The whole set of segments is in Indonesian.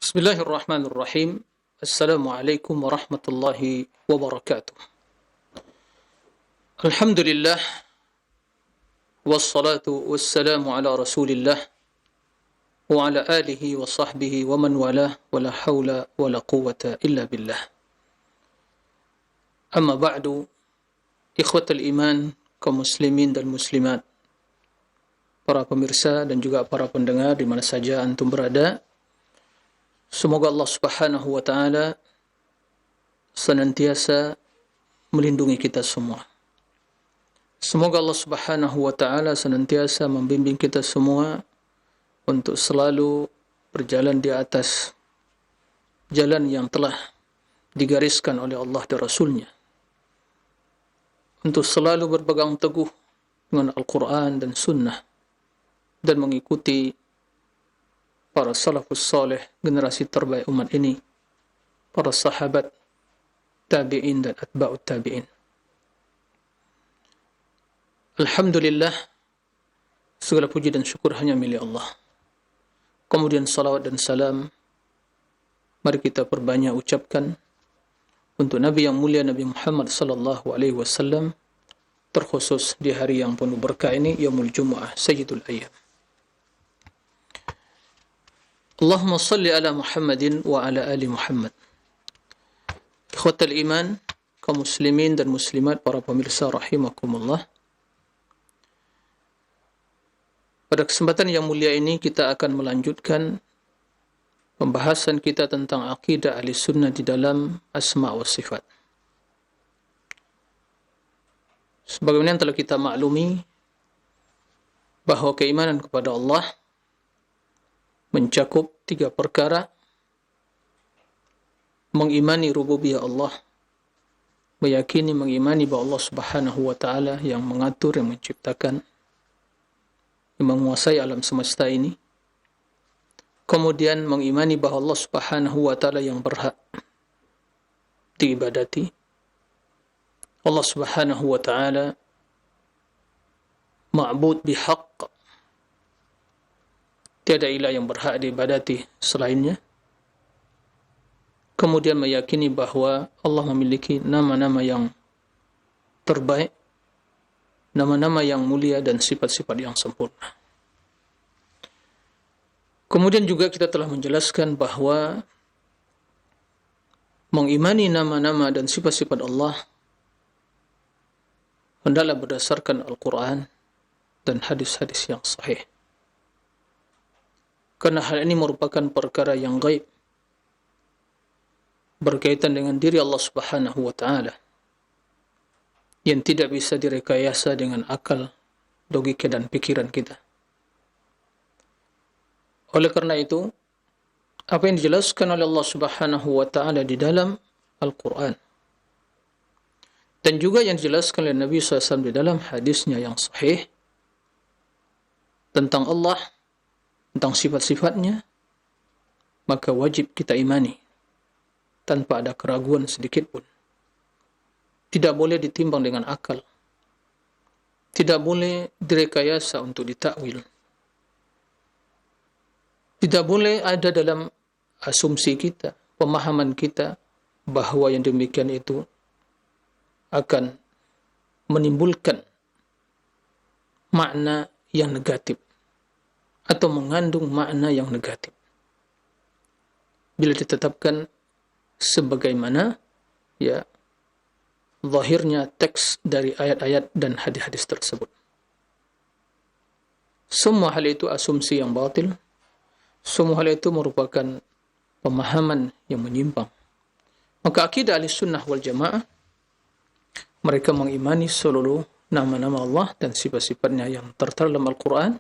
Bismillahirrahmanirrahim. Assalamualaikum warahmatullahi wabarakatuh. Alhamdulillah, wassalatu wassalamu ala rasulillah wa ala alihi wa sahbihi wa man walah, wa la hawla wa la quwwata illa billah. Amma ba'du, ikhwatal iman, kaum muslimin dan muslimat, para pemirsa dan juga para pendengar di mana saja antum berada, semoga Allah Subhanahu wa taala senantiasa melindungi kita semua. Semoga Allah Subhanahu wa taala senantiasa membimbing kita semua untuk selalu berjalan di atas jalan yang telah digariskan oleh Allah dan Rasul-Nya. Untuk selalu berpegang teguh dengan Al-Quran dan Sunnah dan mengikuti para salafus salih, generasi terbaik umat ini, para sahabat, tabi'in dan atba'ut tabi'in. Alhamdulillah, segala puji dan syukur hanya milik Allah. Kemudian salawat dan salam mari kita perbanyak ucapkan untuk Nabi yang mulia, Nabi Muhammad sallallahu alaihi wasallam, terkhusus di hari yang penuh berkah ini, Yaumul Jumu'ah, Sayyidul Ayyam. Allahumma salli ala Muhammadin wa ala ali Muhammad. Ikhwatal iman, kaum muslimin dan muslimat, para pemirsa rahimakumullah. Pada kesempatan yang mulia ini kita akan melanjutkan pembahasan kita tentang akidah ahli sunnah di dalam asma wa sifat. Sebagaimana yang telah kita maklumi bahawa keimanan kepada Allah mencakup tiga perkara: mengimani rububiyah Allah, meyakini mengimani bahawa Allah Subhanahu wa taala yang mengatur, yang menciptakan, yang menguasai alam semesta ini. Kemudian mengimani bahawa Allah Subhanahu wa taala yang berhak diibadati. Allah Subhanahu wa taala ma'bud bihaq, tiada ilah yang berhak diibadati selainnya. Kemudian meyakini bahawa Allah memiliki nama-nama yang terbaik, nama-nama yang mulia dan sifat-sifat yang sempurna. Kemudian juga kita telah menjelaskan bahawa mengimani nama-nama dan sifat-sifat Allah hendaklah berdasarkan Al-Quran dan hadis-hadis yang sahih. Karena hal ini merupakan perkara yang gaib, berkaitan dengan diri Allah Subhanahu wa taala, yang tidak bisa direkayasa dengan akal, logika dan pikiran kita. Oleh karena itu, apa yang dijelaskan oleh Allah Subhanahu wa taala di dalam Al-Quran dan juga yang dijelaskan oleh Nabi SAW di dalam hadisnya yang sahih tentang Allah, tentang sifat-sifatnya, maka wajib kita imani tanpa ada keraguan sedikit pun. Tidak boleh ditimbang dengan akal, tidak boleh direkayasa untuk ditakwil, tidak boleh ada dalam asumsi kita, pemahaman kita, bahawa yang demikian itu akan menimbulkan makna yang negatif atau mengandung makna yang negatif bila ditetapkan sebagaimana zahirnya teks dari ayat-ayat dan hadis-hadis tersebut. Semua hal itu asumsi yang batil, semua hal itu merupakan pemahaman yang menyimpang. Maka akidah Ahlussunnah wal Jamaah, mereka mengimani seluruh nama-nama Allah dan sifat-sifatnya yang tertera dalam Al-Quran,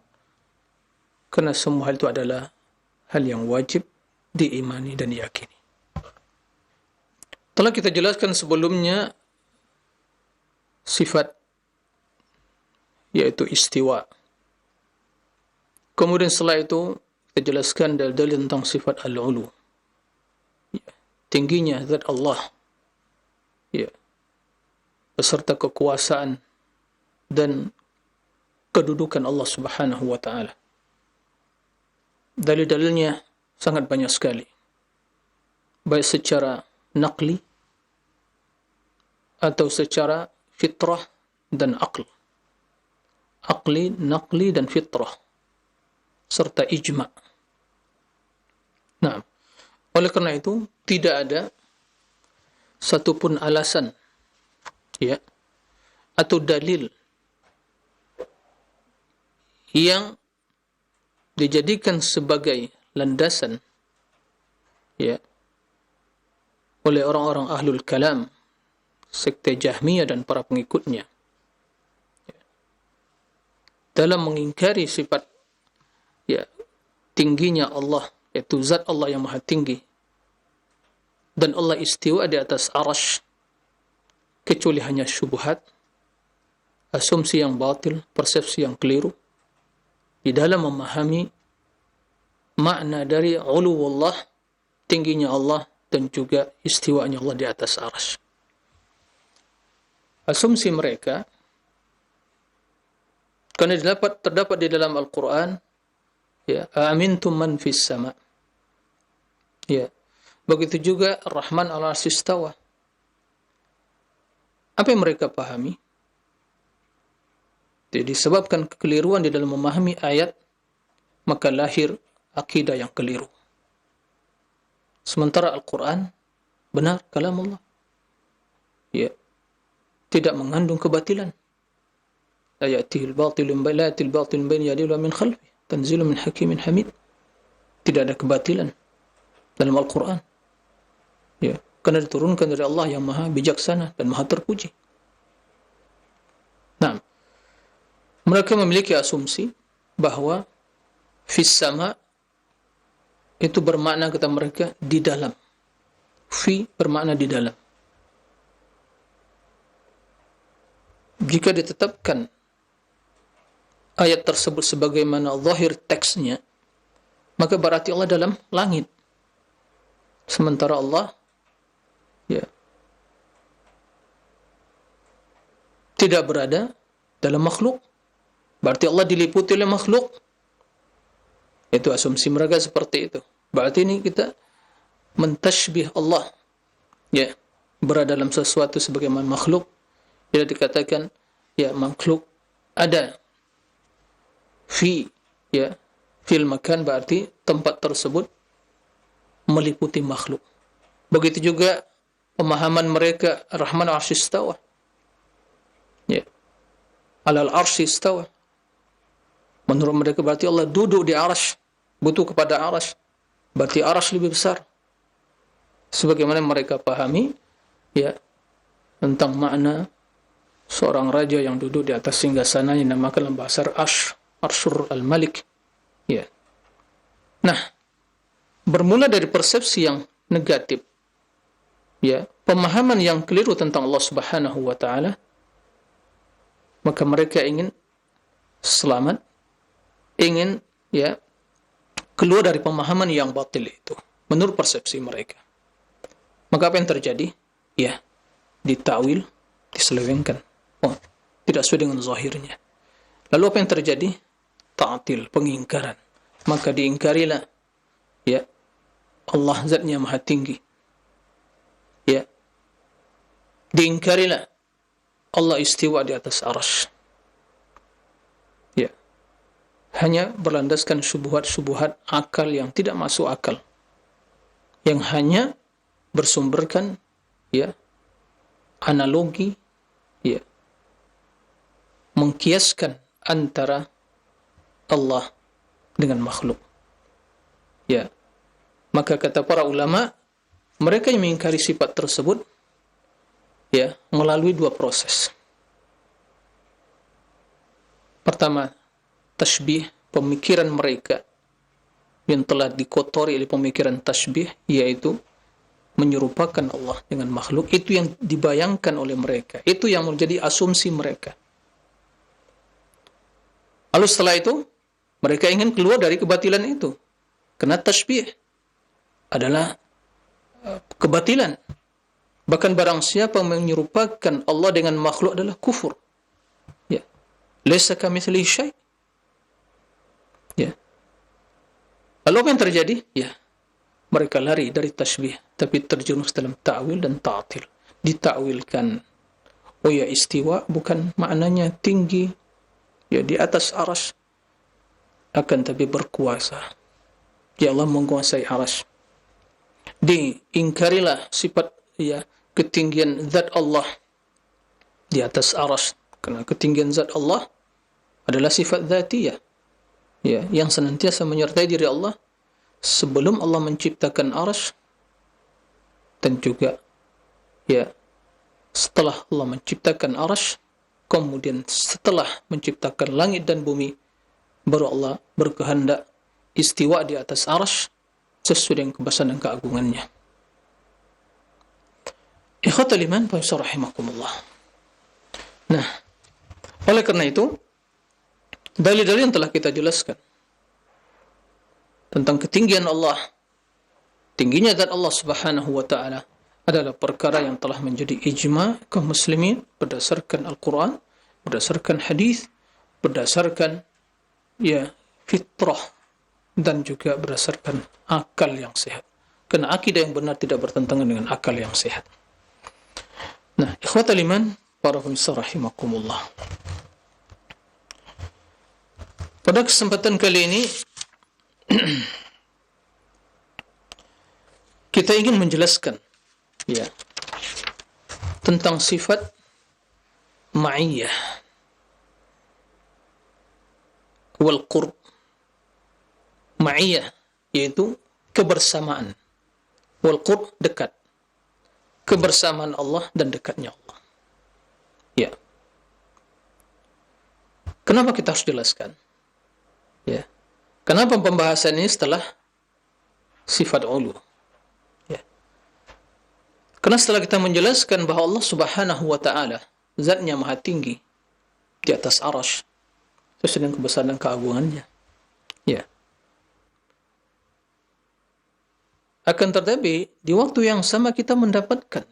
karena semua hal itu adalah hal yang wajib diimani dan diyakini. Telah kita jelaskan sebelumnya sifat, yaitu istiwa. Kemudian setelah itu kita jelaskan dalil-dalil tentang sifat al-ulu, tingginya zat Allah, beserta kekuasaan dan kedudukan Allah Subhanahu wa taala. Dalil-dalilnya sangat banyak sekali. baik secara naqli atau secara fitrah dan aql. Aqli, naqli, dan fitrah serta ijma'. Nah, oleh karena itu tidak ada satupun alasan, ya, atau dalil yang dijadikan sebagai landasan, ya, oleh orang-orang ahlul kalam, sekte Jahmiyah dan para pengikutnya, ya, dalam mengingkari sifat, ya, tingginya Allah, yaitu zat Allah yang maha tinggi, dan Allah istiwa di atas arash, kecuali hanya syubhat, asumsi yang batil, persepsi yang keliru di dalam memahami makna dari uluwullah, tingginya Allah, dan juga istiwanya Allah di atas arash. Asumsi mereka, karena terdapat di dalam Al-Quran, ya, amintum man fis sama, ya, begitu juga Ar-Rahman al-Arsy istawa. Apa yang mereka pahami? Jadi disebabkan kekeliruan di dalam memahami ayat, maka lahir akidah yang keliru. Sementara Al-Quran benar kalam Allah, ya, tidak mengandung kebatilan. La ya'tihil batilu min bayni yadihi wa min khalfihi tanzilun min hakimin hamid. Tidak ada kebatilan dalam Al-Quran, ya, karena diturunkan dari Allah yang maha bijaksana dan maha terpuji. Nah, mereka memiliki asumsi bahwa fis sama itu bermakna, kata mereka, di dalam. Fi bermakna di dalam. Jika ditetapkan ayat tersebut sebagaimana zahir teksnya, maka berarti Allah dalam langit. Sementara Allah, ya, tidak berada dalam makhluk. Berarti Allah diliputi oleh makhluk. Itu asumsi mereka seperti itu. Berarti ini kita mentashbih Allah, ya, berada dalam sesuatu sebagaimana makhluk. Bila dikatakan, ya, makhluk ada fi, ya, fil makan, berarti tempat tersebut meliputi makhluk. Begitu juga pemahaman mereka Rahman al-Arsy istawa, ya, alal arsy istawa. Menurut mereka berarti Allah duduk di arash, butuh kepada arash, berarti arash lebih besar. Sebagaimana mereka pahami, ya, tentang makna seorang raja yang duduk di atas singgasana yang dinamakan dalam bahasa Arsyur al-Malik, ya. Nah, bermula dari persepsi yang negatif, ya, pemahaman yang keliru tentang Allah Subhanahu wa taala, maka mereka ingin selamat, ingin, ya, keluar dari pemahaman yang batil itu menurut persepsi mereka. Maka apa yang terjadi? Ya, ditakwil, diselewengkan. Oh, tidak sesuai dengan zahirnya. Lalu apa yang terjadi? Ta'til, pengingkaran. Maka diingkarilah, ya, Allah zatnya maha tinggi, ya, diingkarilah Allah istiwa di atas arash, ya, hanya berlandaskan syubhat-syubhat akal yang tidak masuk akal, yang hanya bersumberkan, ya, analogi, ya, mengkiaskan antara Allah dengan makhluk, ya. Maka kata para ulama, mereka yang mengingkari sifat tersebut, ya, melalui dua proses. Pertama, tashbih, pemikiran mereka yang telah dikotori oleh pemikiran tashbih, yaitu menyerupakan Allah dengan makhluk. Itu yang dibayangkan oleh mereka, itu yang menjadi asumsi mereka. Lalu setelah itu, mereka ingin keluar dari kebatilan itu, karena tashbih adalah kebatilan. Bahkan barang siapa menyerupakan Allah dengan makhluk adalah kufur. Ya. Laisa kamitslihi syai'. Ya. Lalu apa yang terjadi? Ya. mereka lari dari tasbih, tapi terjerumus dalam ta'wil dan ta'til. Ditakwilkan, oh ya, istiwa bukan maknanya tinggi, ya di atas arsy, akan tapi berkuasa. Ya Allah menguasai arsy. Diingkarilah sifat, ya, ketinggian zat Allah di atas arsy, karena ketinggian zat Allah adalah sifat dzatiyah, ya, yang senantiasa menyertai diri Allah sebelum Allah menciptakan arsy, dan juga, ya, setelah Allah menciptakan arsy, kemudian setelah menciptakan langit dan bumi, baru Allah berkehendak istiwa di atas arsy sesuai dengan kebesaran dan keagungannya. Ikhwatal iman, rahimakumullah. Nah, oleh karena itu, dalil-dalil yang telah kita jelaskan tentang ketinggian Allah, tingginya zat Allah Subhanahu wa ta'ala, adalah perkara yang telah menjadi ijma' kaum muslimin berdasarkan Al-Quran, berdasarkan hadis, berdasarkan, ya, fitrah, dan juga berdasarkan akal yang sehat. Karena akidah yang benar tidak bertentangan dengan akal yang sehat. Nah, ikhwatal iman, para pemirsa rahimakumullah. Pada kesempatan kali ini kita ingin menjelaskan, ya, tentang sifat ma'iyah wal qurb. Ma'iyah yaitu kebersamaan, wal qurb dekat, kebersamaan Allah dan dekatnya Allah. Ya. Kenapa kita harus jelaskan? Ya. Kenapa pembahasan ini setelah sifat ulu? Ya. Karena setelah kita menjelaskan bahwa Allah Subhanahu wa ta'ala zatnya maha tinggi di atas arsy sesuai dengan kebesaran dan keagungannya. Ya. Akan tetapi di waktu yang sama kita mendapatkan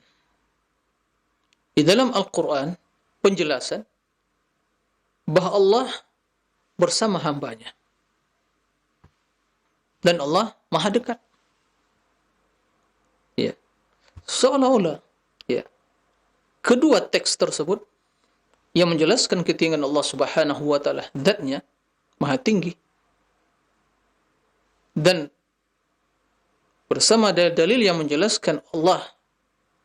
di dalam Al-Quran penjelasan bahwa Allah bersama hambanya dan Allah maha dekat. Ya. Seolah-olah, ya, kedua teks tersebut yang menjelaskan ketinggian Allah Subhanahu wa ta'ala, zatnya maha tinggi, dan bersama dalil yang menjelaskan Allah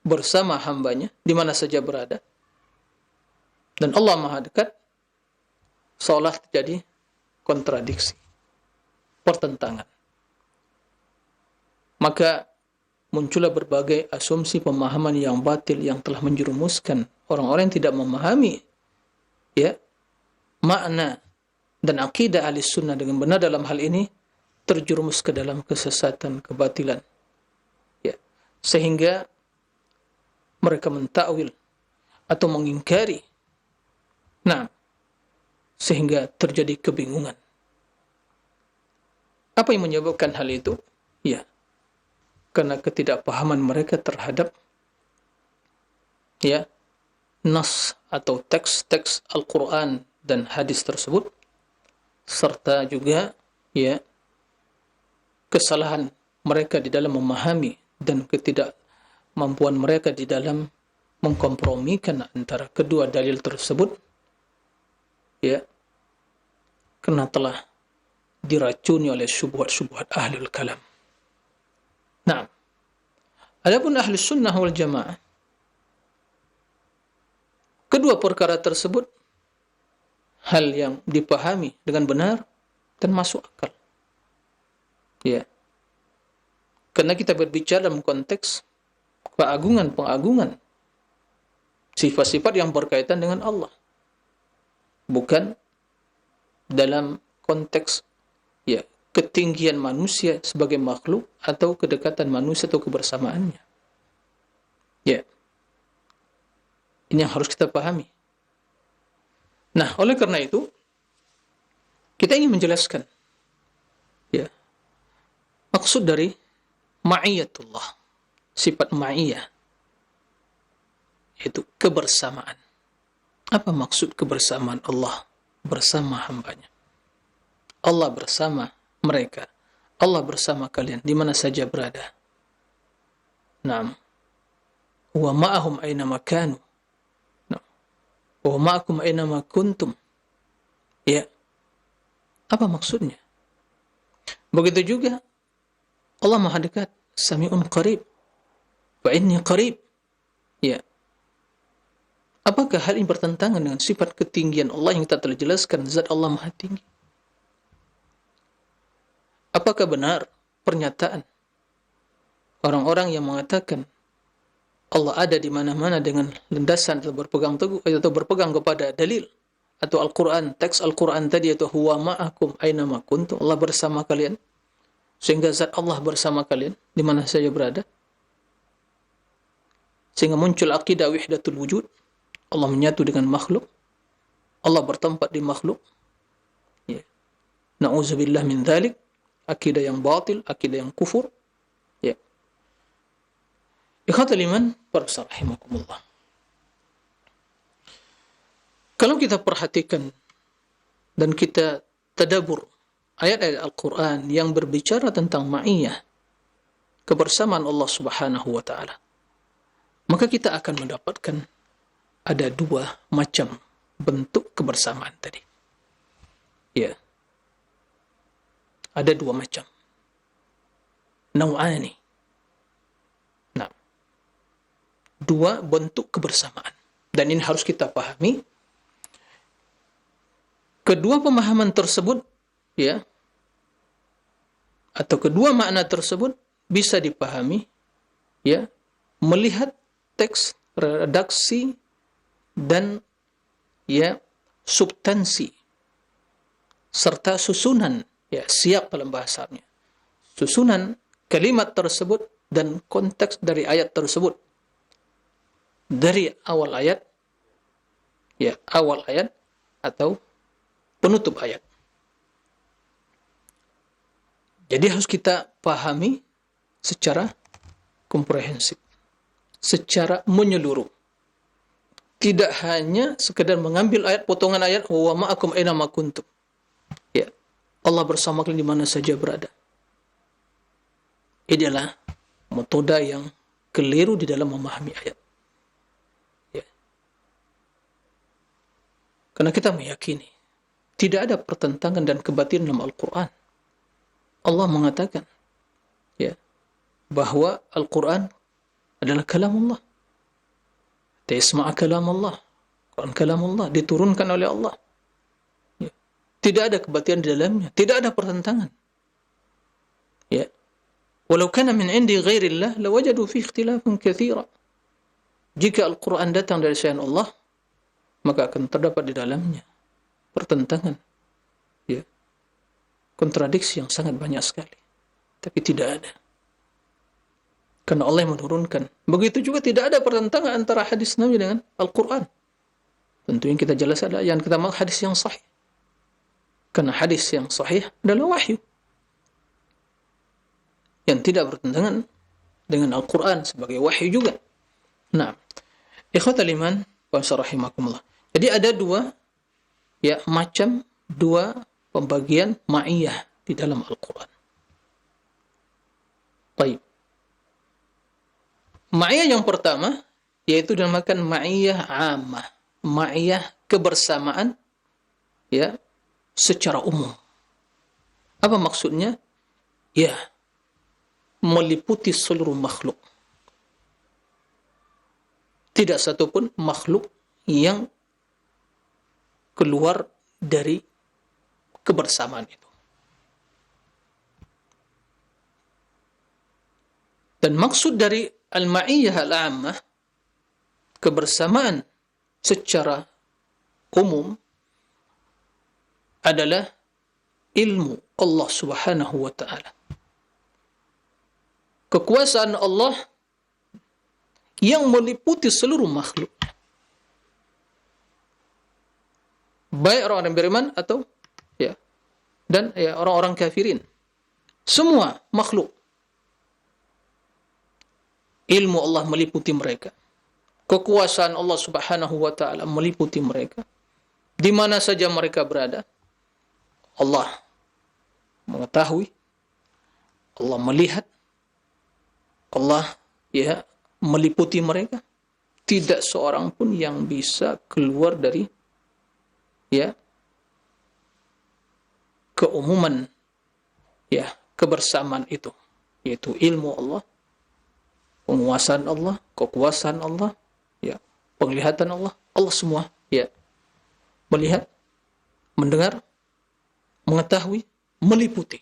bersama hambanya di mana saja berada, dan Allah maha dekat, seolah terjadi kontradiksi, pertentangan. Maka muncullah berbagai asumsi pemahaman yang batil yang telah menjerumuskan orang-orang yang tidak memahami, ya, makna dan akidah ahli sunnah dengan benar dalam hal ini, terjerumus ke dalam kesesatan, kebatilan, ya, sehingga mereka mentakwil atau mengingkari. Nah, sehingga terjadi kebingungan. Apa yang menyebabkan hal itu? Ya, karena ketidakpahaman mereka terhadap, ya, nas atau teks-teks Al-Quran dan hadis tersebut, serta juga, ya, kesalahan mereka di dalam memahami dan ketidakmampuan mereka di dalam mengkompromikan antara kedua dalil tersebut, ya, karena telah diracuni oleh syubhat-syubhat ahlul kalam. Nah, adapun ahli sunnah wal jamaah, kedua perkara tersebut hal yang dipahami dengan benar dan masuk akal. Ya. Karena kita berbicara dalam konteks keagungan-pengagungan, sifat-sifat yang berkaitan dengan Allah, bukan dalam konteks, ya, ketinggian manusia sebagai makhluk atau kedekatan manusia atau kebersamaannya. Ya. Ini yang harus kita pahami. Nah, oleh karena itu kita ingin menjelaskan, ya, maksud dari ma'iyatullah, sifat ma'iyah, yaitu kebersamaan. Apa maksud kebersamaan Allah bersama hambanya? Allah bersama mereka, Allah bersama kalian di mana saja berada. Naam. Wa ma'ahum aina makanu. Naam. Wa ma'akum aina ma kuntum. Ya. Apa maksudnya? Begitu juga Allah Maha dekat, Sami'un qarib. Wa inni qarib. Ya. Apakah hal ini bertentangan dengan sifat ketinggian Allah yang kita telah jelaskan, zat Allah Maha tinggi? Apakah benar pernyataan orang-orang yang mengatakan Allah ada di mana-mana dengan landasan atau berpegang teguh atau berpegang kepada dalil atau Al-Quran, teks Al-Quran tadi, atau huwa ma'akum aina ma kuntum, Allah bersama kalian, sehingga zat Allah bersama kalian di mana saja berada, sehingga muncul akidah wahdatul wujud, Allah menyatu dengan makhluk, Allah bertempat di makhluk. Ya. Na'udzubillah min dzalik, akidah yang batil, akidah yang kufur. Ya. Ikhwatul iman, para rahimakumullah. Kalau kita perhatikan dan kita tadabbur ayat-ayat Al-Quran yang berbicara tentang ma'iyah, kebersamaan Allah Subhanahu wa ta'ala, maka kita akan mendapatkan ada dua macam bentuk kebersamaan tadi. Ya. Ada dua macam. Nau'ani. Nah, dua bentuk kebersamaan. Dan ini harus kita pahami. Kedua pemahaman tersebut, ya, atau kedua makna tersebut bisa dipahami, ya, melihat teks, redaksi, dan, ya, substansi serta susunan, ya, siap dalam bahasanya, susunan kalimat tersebut dan konteks dari ayat tersebut, dari awal ayat, ya, awal ayat atau penutup ayat. Jadi harus kita pahami secara komprehensif, secara menyeluruh. Tidak hanya sekedar mengambil ayat, potongan ayat, wa ma'akum aina ma kuntum. Ya, Allah bersama kalian di mana saja berada. Ini adalah metode yang keliru di dalam memahami ayat. Ya. Karena kita meyakini tidak ada pertentangan dan kebatilan dalam Al-Quran. Allah mengatakan, ya, bahwa Al-Quran adalah kalam Allah. Tasma'a kalam Allah. Quran kalam Allah, diturunkan oleh Allah. Ya. Tidak ada kebatilan di dalamnya, tidak ada pertentangan. Ya. Walau kana min indi ghairillah lawajadu fi ikhtilafan katsira. Jika Al-Quran datang dari selain Allah, maka akan terdapat di dalamnya pertentangan, ya, kontradiksi yang sangat banyak sekali. Tapi tidak ada, karena Allah yang menurunkan. Begitu juga tidak ada pertentangan antara hadis Nabi dengan Al-Quran. Tentu yang kita jelas adalah yang kita maksud hadis yang sahih, karena hadis yang sahih adalah wahyu yang tidak bertentangan dengan Al-Quran sebagai wahyu juga. Nah, ikhwatal iman wa rahimakumullah. Jadi ada dua, ya, macam, dua pembagian ma'iyah di dalam Al-Quran. Baik. Ma'iyah yang pertama, yaitu dinamakan ma'iyah ammah. Ma'iyah kebersamaan, ya, secara umum. Apa maksudnya? Ya, meliputi seluruh makhluk. Tidak satupun makhluk yang keluar dari kebersamaan itu. Dan maksud dari al-ma'iyyah al-ammah, kebersamaan secara umum, adalah ilmu Allah Subhanahu wa ta'ala. Kekuasaan Allah yang meliputi seluruh makhluk. Baik orang-orang beriman atau, ya, dan, ya, orang-orang kafirin. Semua makhluk. Ilmu Allah meliputi mereka. Kekuasaan Allah Subhanahu wa ta'ala meliputi mereka. Di mana saja mereka berada, Allah mengetahui, Allah melihat, Allah ya meliputi mereka. Tidak seorang pun yang bisa keluar dari ya keumuman ya kebersamaan itu, yaitu ilmu Allah, penguasaan Allah, kekuasaan Allah, ya, penglihatan Allah, Allah semua ya melihat, mendengar, mengetahui, meliputi.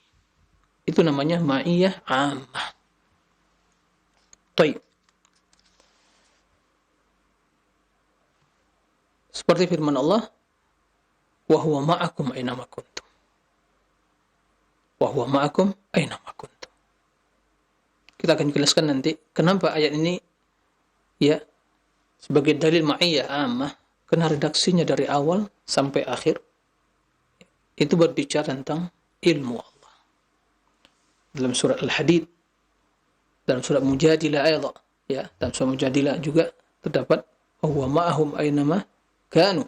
Itu namanya ma'iyah ammah. Baik. Seperti firman Allah, wa huwa ma'akum aina ma kuntum. Wa huwa ma'akum aina ma kuntum. Kita akan jelaskan nanti kenapa ayat ini ya sebagai dalil ma'iyah ammah, karena redaksinya dari awal sampai akhir itu berbicara tentang ilmu Allah. Dalam surat Al-Hadid, dalam surat Mujadilah ayat ya, dalam surat Mujadilah juga terdapat wa huwa ma'ahum aina ma kanu.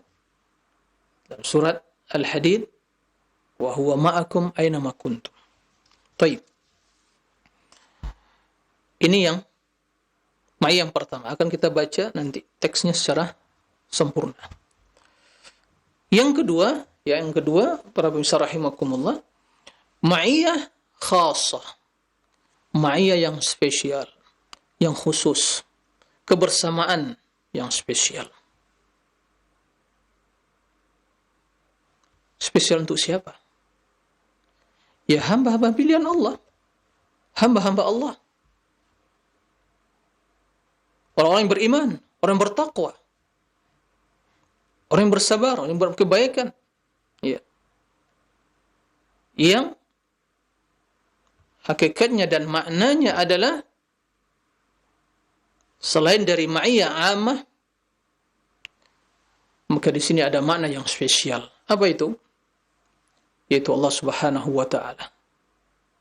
Dalam surat Al-Hadid, wa huwa ma'akum aina ma kuntum. Baik. Ini yang yang pertama, akan kita baca nanti teksnya secara sempurna. Yang kedua, para pemirsa rahimakumullah, ma'iyah khasah. Ma'iyah yang spesial, yang khusus, kebersamaan yang spesial. Spesial untuk siapa? Ya hamba-hamba pilihan Allah. Hamba-hamba Allah. Orang-orang yang beriman, orang yang bertakwa, orang yang bersabar, orang yang berkebaikan. Ya. Yang hakikatnya dan maknanya adalah selain dari ma'iyah ammah, maka di sini ada makna yang spesial. Apa itu? Yaitu Allah Subhanahu wa taala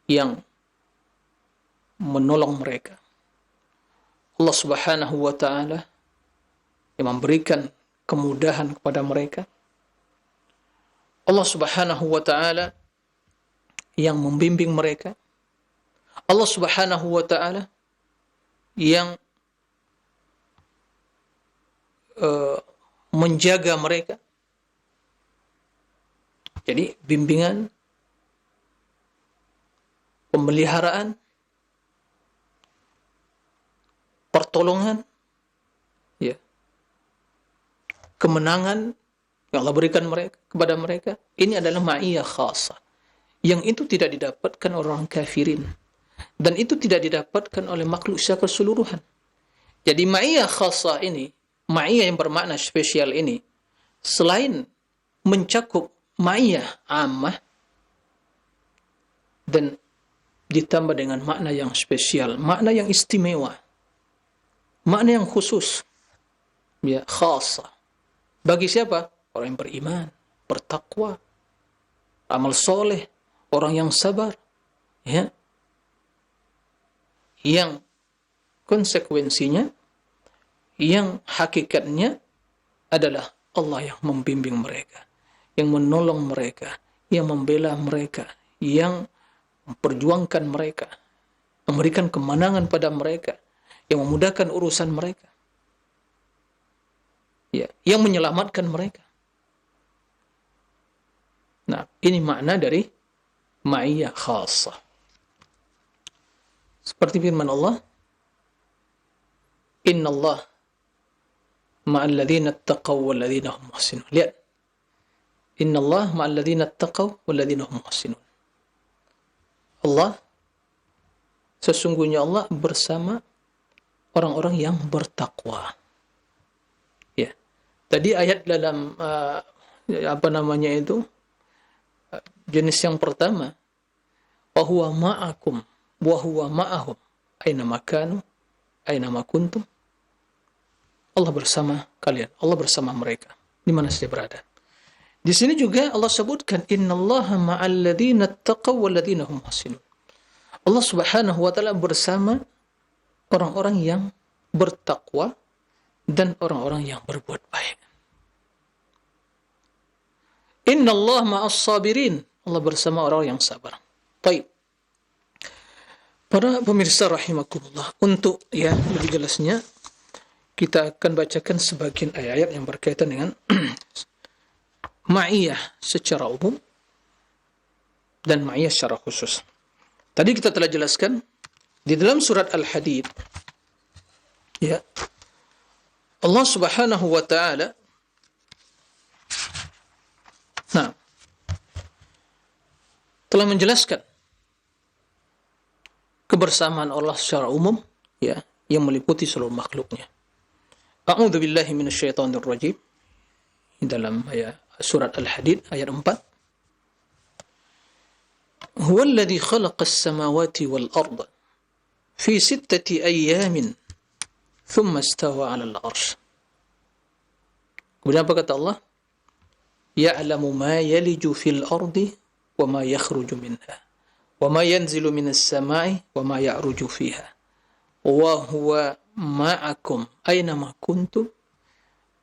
yang menolong mereka. Allah Subhanahu wa taala yang memberikan kemudahan kepada mereka. Allah Subhanahu wa taala yang membimbing mereka. Allah Subhanahu wa taala yang menjaga mereka. Jadi bimbingan, pemeliharaan, pertolongan, ya, kemenangan yang Allah berikan kepada mereka, ini adalah ma'iyah khasah. Yang itu tidak didapatkan orang kafirin, dan itu tidak didapatkan oleh makhluk secara keseluruhan. Jadi ma'iyah khasah ini, ma'iyah yang bermakna spesial ini, selain mencakup ma'iyah ammah dan ditambah dengan makna yang spesial, makna yang istimewa, makna yang khusus, ya, khasah. Bagi siapa? Orang yang beriman, bertakwa, amal soleh, orang yang sabar, ya, yang konsekuensinya, yang hakikatnya adalah Allah yang membimbing mereka, yang menolong mereka, yang membela mereka, yang memperjuangkan mereka, memberikan kemenangan pada mereka, yang memudahkan urusan mereka, ya, yang menyelamatkan mereka. Nah, ini makna dari ma'iyah khasah. Seperti firman Allah, Inna Allah ma'al ladhina attaqaw wal ladhina hum muhsinun. Lihat. Inna Allah ma'al ladhina attaqaw wal ladhina hum muhsinun. Allah, sesungguhnya Allah bersama orang-orang yang bertakwa. Ya. Tadi ayat dalam jenis yang pertama, wa huwa ma'akum wa huwa ma'ahum aina makanu aina ma kuntum. Allah bersama kalian, Allah bersama mereka di mana saja berada. Di sini juga Allah sebutkan innallaha ma'al ladzina taqaw wal ladzina hum muhsinun. Allah Subhanahu wa taala bersama orang-orang yang bertakwa dan orang-orang yang berbuat baik. Innallaha ma'as sabirin. Allah bersama orang yang sabar. Baik. Para pemirsa rahimakumullah, untuk lebih jelasnya kita akan bacakan sebagian ayat-ayat yang berkaitan dengan ma'iyah secara umum dan ma'iyah secara khusus. Tadi kita telah jelaskan di dalam surat Al-Hadid, Allah Subhanahu wa taala telah menjelaskan kebersamaan Allah secara umum, yang meliputi seluruh makhluknya. A'udzu billahi minasyaitonir rajim. Dalam surat Al-Hadid ayat 4. Huwa alladhi khalaqas samawati wal arda fi 6 ayyamin thumma istawa 'alal 'arsy. Kemudian apa kata Allah? Ya'lamu ma yaliju fil ardi wa ma yakhruju minha wa ma yanzilu minas sama'i wa ma ya'ruju fiha wa huwa ma'akum aina ma kuntum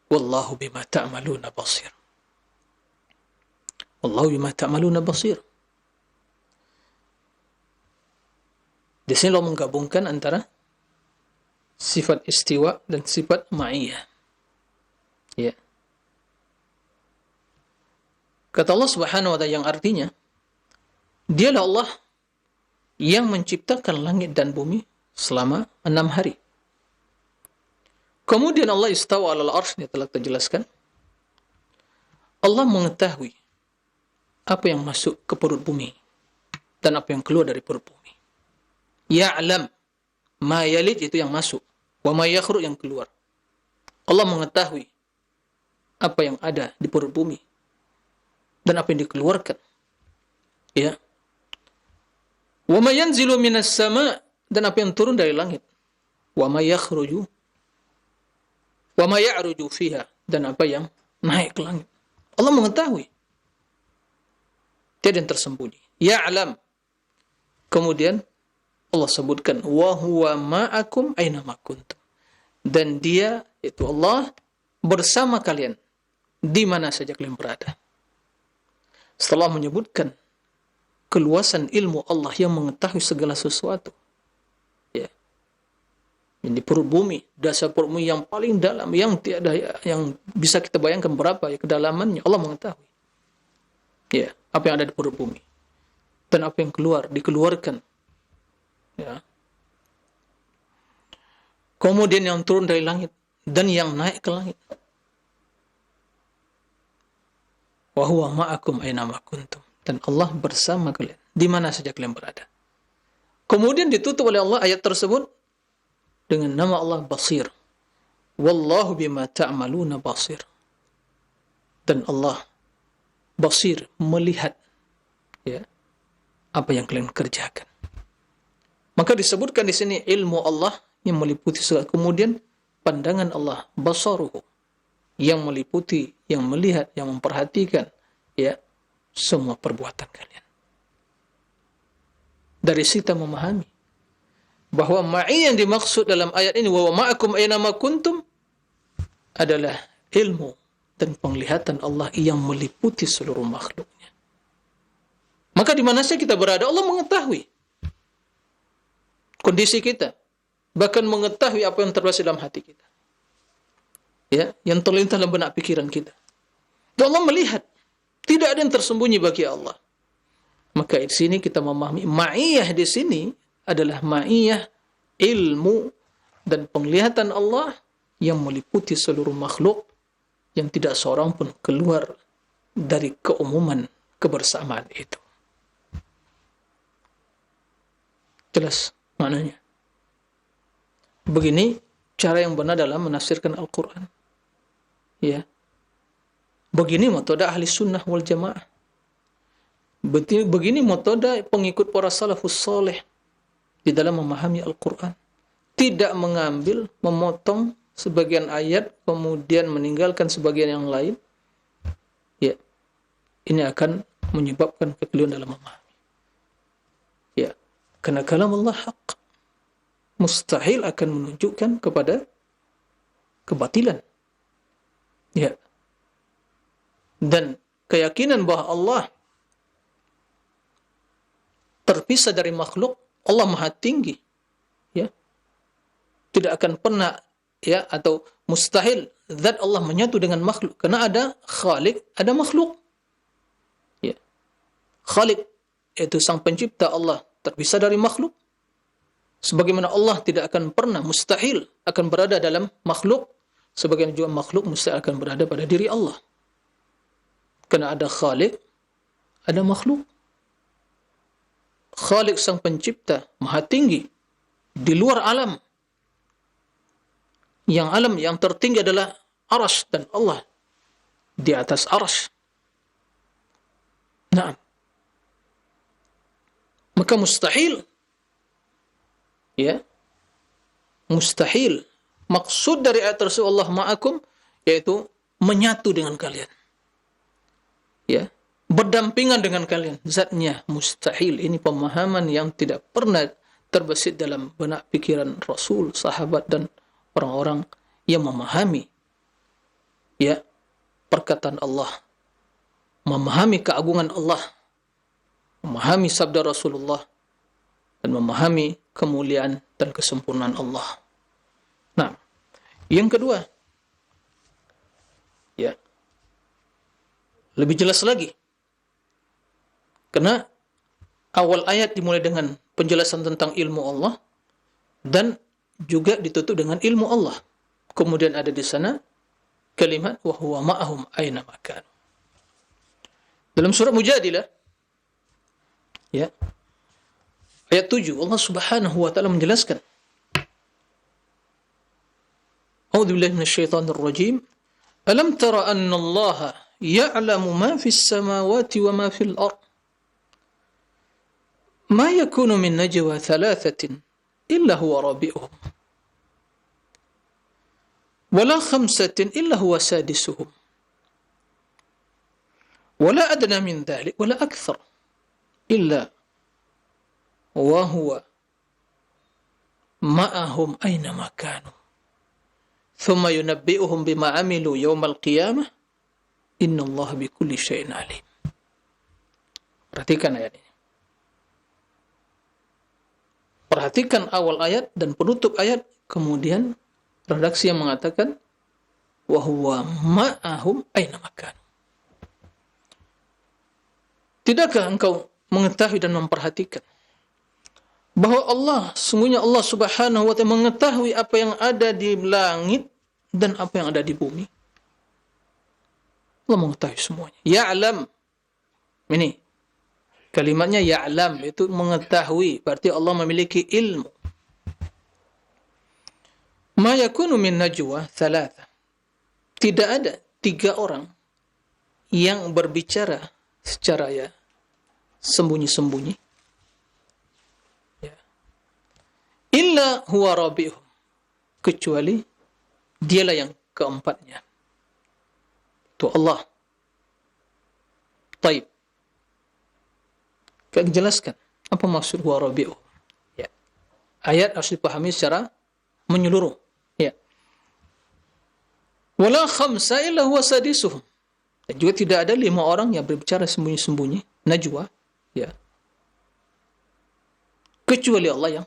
wallahu bima ta'maluna basir. Wallahu bima ta'maluna basir. Di sini Allah menggabungkan antara sifat istiwa dan sifat ma'iyah. Kata Allah Subhanahu wa ta'ala yang artinya, Dialah Allah yang menciptakan langit dan bumi selama 6 hari. Kemudian Allah istawa 'alal 'arsy, telah terjelaskan. Allah mengetahui apa yang masuk ke perut bumi dan apa yang keluar dari perut bumi. Ya'lam ma yalid, itu yang masuk, wa ma yakhruj, yang keluar. Allah mengetahui apa yang ada di perut bumi dan apa yang dikeluarkan. Wa ma yanzilu minas sama', dan apa yang turun dari langit. Wa ma yakhruju wa ma ya'ruju fiha, dan apa yang naik ke langit. Allah mengetahui. Tiada yang tersembunyi. Ya'lam. Kemudian Allah sebutkan wa huwa ma'akum aina ma kuntum. Dan Dia, itu Allah, bersama kalian di mana saja kalian berada. Setelah menyebutkan keluasan ilmu Allah yang mengetahui segala sesuatu, yang di perut bumi, dasar perut bumi yang paling dalam, yang tiada yang bisa kita bayangkan berapa kedalamannya, Allah mengetahui. Apa yang ada di perut bumi dan apa yang dikeluarkan. Kemudian yang turun dari langit dan yang naik ke langit. Wa huwa ma'akum aina ma kuntum. Dan Allah bersama kalian di mana saja kalian berada. Kemudian ditutup oleh Allah ayat tersebut dengan nama Allah Basir. Wallahu bima ta'maluna basir. Dan Allah Basir, melihat apa yang kalian kerjakan. Maka disebutkan di sini ilmu Allah yang meliputi segala. Kemudian pandangan Allah, basaruhu, yang meliputi, yang melihat, yang memperhatikan semua perbuatan kalian. Dari situ kita memahami bahwa ma'i yang dimaksud dalam ayat ini, wa ma'akum aina ma kuntum, adalah ilmu dan penglihatan Allah yang meliputi seluruh makhluknya. Maka di mana saja kita berada, Allah mengetahui kondisi kita, bahkan mengetahui apa yang terbesit dalam hati kita, yang terlintas dalam benak pikiran kita. Dan Allah melihat, tidak ada yang tersembunyi bagi Allah. Maka di sini kita memahami ma'iyah di sini adalah ma'iyah ilmu dan penglihatan Allah yang meliputi seluruh makhluk, yang tidak seorang pun keluar dari keumuman kebersamaan itu. Jelas maknanya. Begini cara yang benar dalam menafsirkan Al-Quran. Begini metode ahli sunnah wal jamaah. Begini metode pengikut para salafus soleh di dalam memahami Al-Quran. Tidak mengambil, memotong sebagian ayat, kemudian meninggalkan sebagian yang lain. Ini akan menyebabkan kekeliruan dalam memahami. Karena kalam Allah haq. Mustahil akan menunjukkan kepada kebatilan. Dan keyakinan bahwa Allah terpisah dari makhluk Allah Maha Tinggi, ya. Tidak akan pernah, ya, atau mustahil zat Allah menyatu dengan makhluk, karena ada Khalik, ada makhluk. Ya. Khalik yaitu sang pencipta Allah terpisah dari makhluk. Sebagaimana Allah tidak akan pernah, mustahil akan berada dalam makhluk, sebagaimana juga makhluk mustahil akan berada pada diri Allah. Karena ada Khalik, ada makhluk. Khalik sang pencipta Maha Tinggi di luar alam. Yang alam yang tertinggi adalah Arsy, dan Allah di atas Arsy. Nah, maka mustahil, ya, mustahil. Maksud dari ayat tersebut Allah ma'akum, yaitu menyatu dengan kalian, ya, berdampingan dengan kalian. Zatnya mustahil. Ini pemahaman yang tidak pernah terbesit dalam benak pikiran Rasul, sahabat, dan orang-orang yang memahami, ya, perkataan Allah, memahami keagungan Allah, memahami sabda Rasulullah, dan memahami kemuliaan dan kesempurnaan Allah. Nah, yang kedua, ya, lebih jelas lagi, karena awal ayat dimulai dengan penjelasan tentang ilmu Allah dan juga ditutup dengan ilmu Allah. Kemudian ada di sana kalimat wa huwa ma'ahum aina makan. Dalam surah Mujadilah, ya, ayat 7, Allah Subhanahu wa taala menjelaskan, A'udzu billahi minasyaitonir rajim. Alam tara anna Allah ya'lamu ma fis samawati wa ma fil ard. Ma yakunu min najwa thalathatin illa huwa rabi'uhum. Wala khamsatin illa huwa sadisuhum. Wala adna min dhalik wala akthar illa wa huwa ma'ahum aina ma kanu. Thumma yunabbi'uhum bima 'amilu yawmal qiyamah. Innallaha bikulli syai'in 'alim. Perhatikan ayat ini. Perhatikan awal ayat dan penutup ayat, kemudian redaksi yang mengatakan wa huwa ma'ahum aina makan. Tidakkah engkau mengetahui dan memperhatikan bahwa Allah, sungguhnya Allah Subhanahu wa taala mengetahui apa yang ada di langit dan apa yang ada di bumi. Allah mengetahui semuanya. Ya'lam. Ini kalimatnya ya'lam, itu mengetahui, berarti Allah memiliki ilmu. Ma yakunu min najwa thalatha. Tidak ada 3 orang yang berbicara secara, ya, sembunyi-sembunyi, ya, illa huwa rabi'uhum, kecuali dialah yang keempatnya, itu Allah. Taib. Kita jelaskan apa maksud huwa rabi'uhum, ya. Ayat harus dipahami secara menyeluruh, ya. Wala khamsa illa huwa sadisuhum. Dan juga tidak ada 5 orang yang berbicara sembunyi-sembunyi, najwa, ya, kecuali Allah yang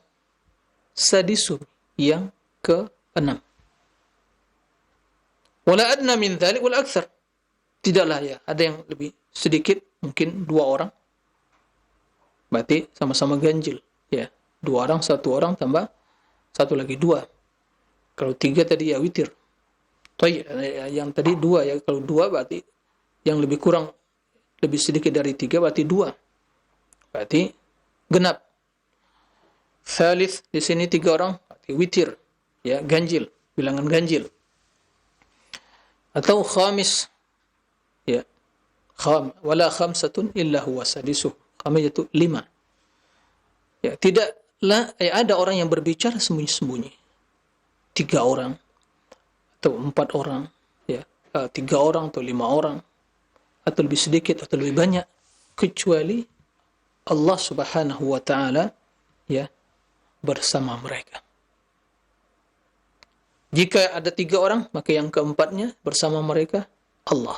sadisuhum, yang ke-6. Wala adna min dhalik wala akthar. Tidaklah, ya, ada yang lebih sedikit, mungkin 2 orang. Berarti sama-sama ganjil, ya. 2 orang, 1 orang tambah 1 lagi 2. Kalau 3 tadi, ya, witir. Yang tadi 2, ya. Kalau 2 berarti yang lebih kurang, lebih sedikit dari 3 berarti 2. Berarti genap. Thalith di sini 3 orang berarti witir, ya, ganjil, bilangan ganjil. Atau khamis, ya, wala khamsatun illa huwa sadisuh. Khamis itu 5. Ya, tidaklah, ya, ada orang yang berbicara sembunyi-sembunyi. 3 orang atau 4 orang, ya, 3 orang atau 5 orang, atau lebih sedikit atau lebih banyak, kecuali Allah Subhanahu wa taala, ya, bersama mereka. Jika ada 3 orang, maka yang keempatnya bersama mereka Allah.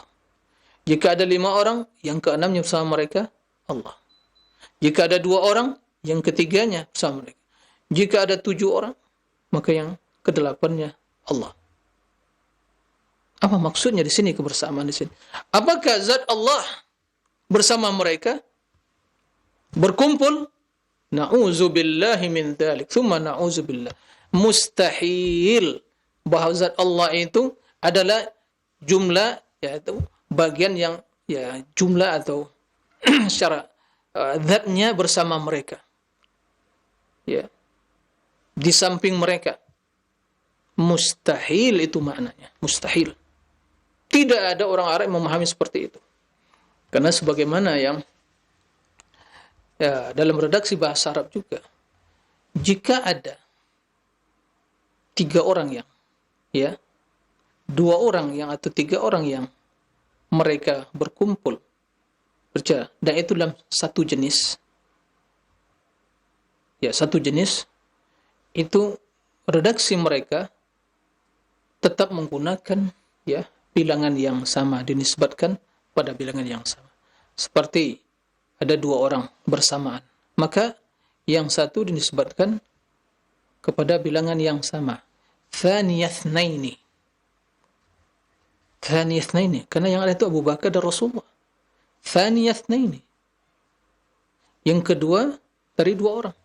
Jika ada 5 orang, yang keenamnya bersama mereka Allah. Jika ada 2 orang, yang ketiganya bersama mereka. Jika ada 7 orang, maka yang kedelapannya Allah. Apa maksudnya di sini kebersamaan di sini? Apakah zat Allah bersama mereka berkumpul? Na'udzubillahi min dzalik. Tsumma na'udzubillah. Mustahil bahwa zat Allah itu adalah jumlah, yaitu bagian yang jumlah atau secara zatnya bersama mereka. Ya. Di samping mereka. Mustahil itu maknanya. Mustahil. Tidak ada orang Arab yang memahami seperti itu. Karena sebagaimana yang dalam redaksi bahasa Arab juga, jika ada 3 orang yang 2 orang yang atau 3 orang yang mereka berkumpul dan itu dalam satu jenis, satu jenis, itu redaksi mereka tetap menggunakan bilangan yang sama, dinisbatkan pada bilangan yang sama. Seperti ada 2 orang bersamaan, maka yang satu dinisbatkan kepada bilangan yang sama. Thaniyatnaini. Thaniyatnaini. Karena yang ada itu Abu Bakar dan Rasulullah. Thaniyatnaini. Yang kedua dari 2 orang.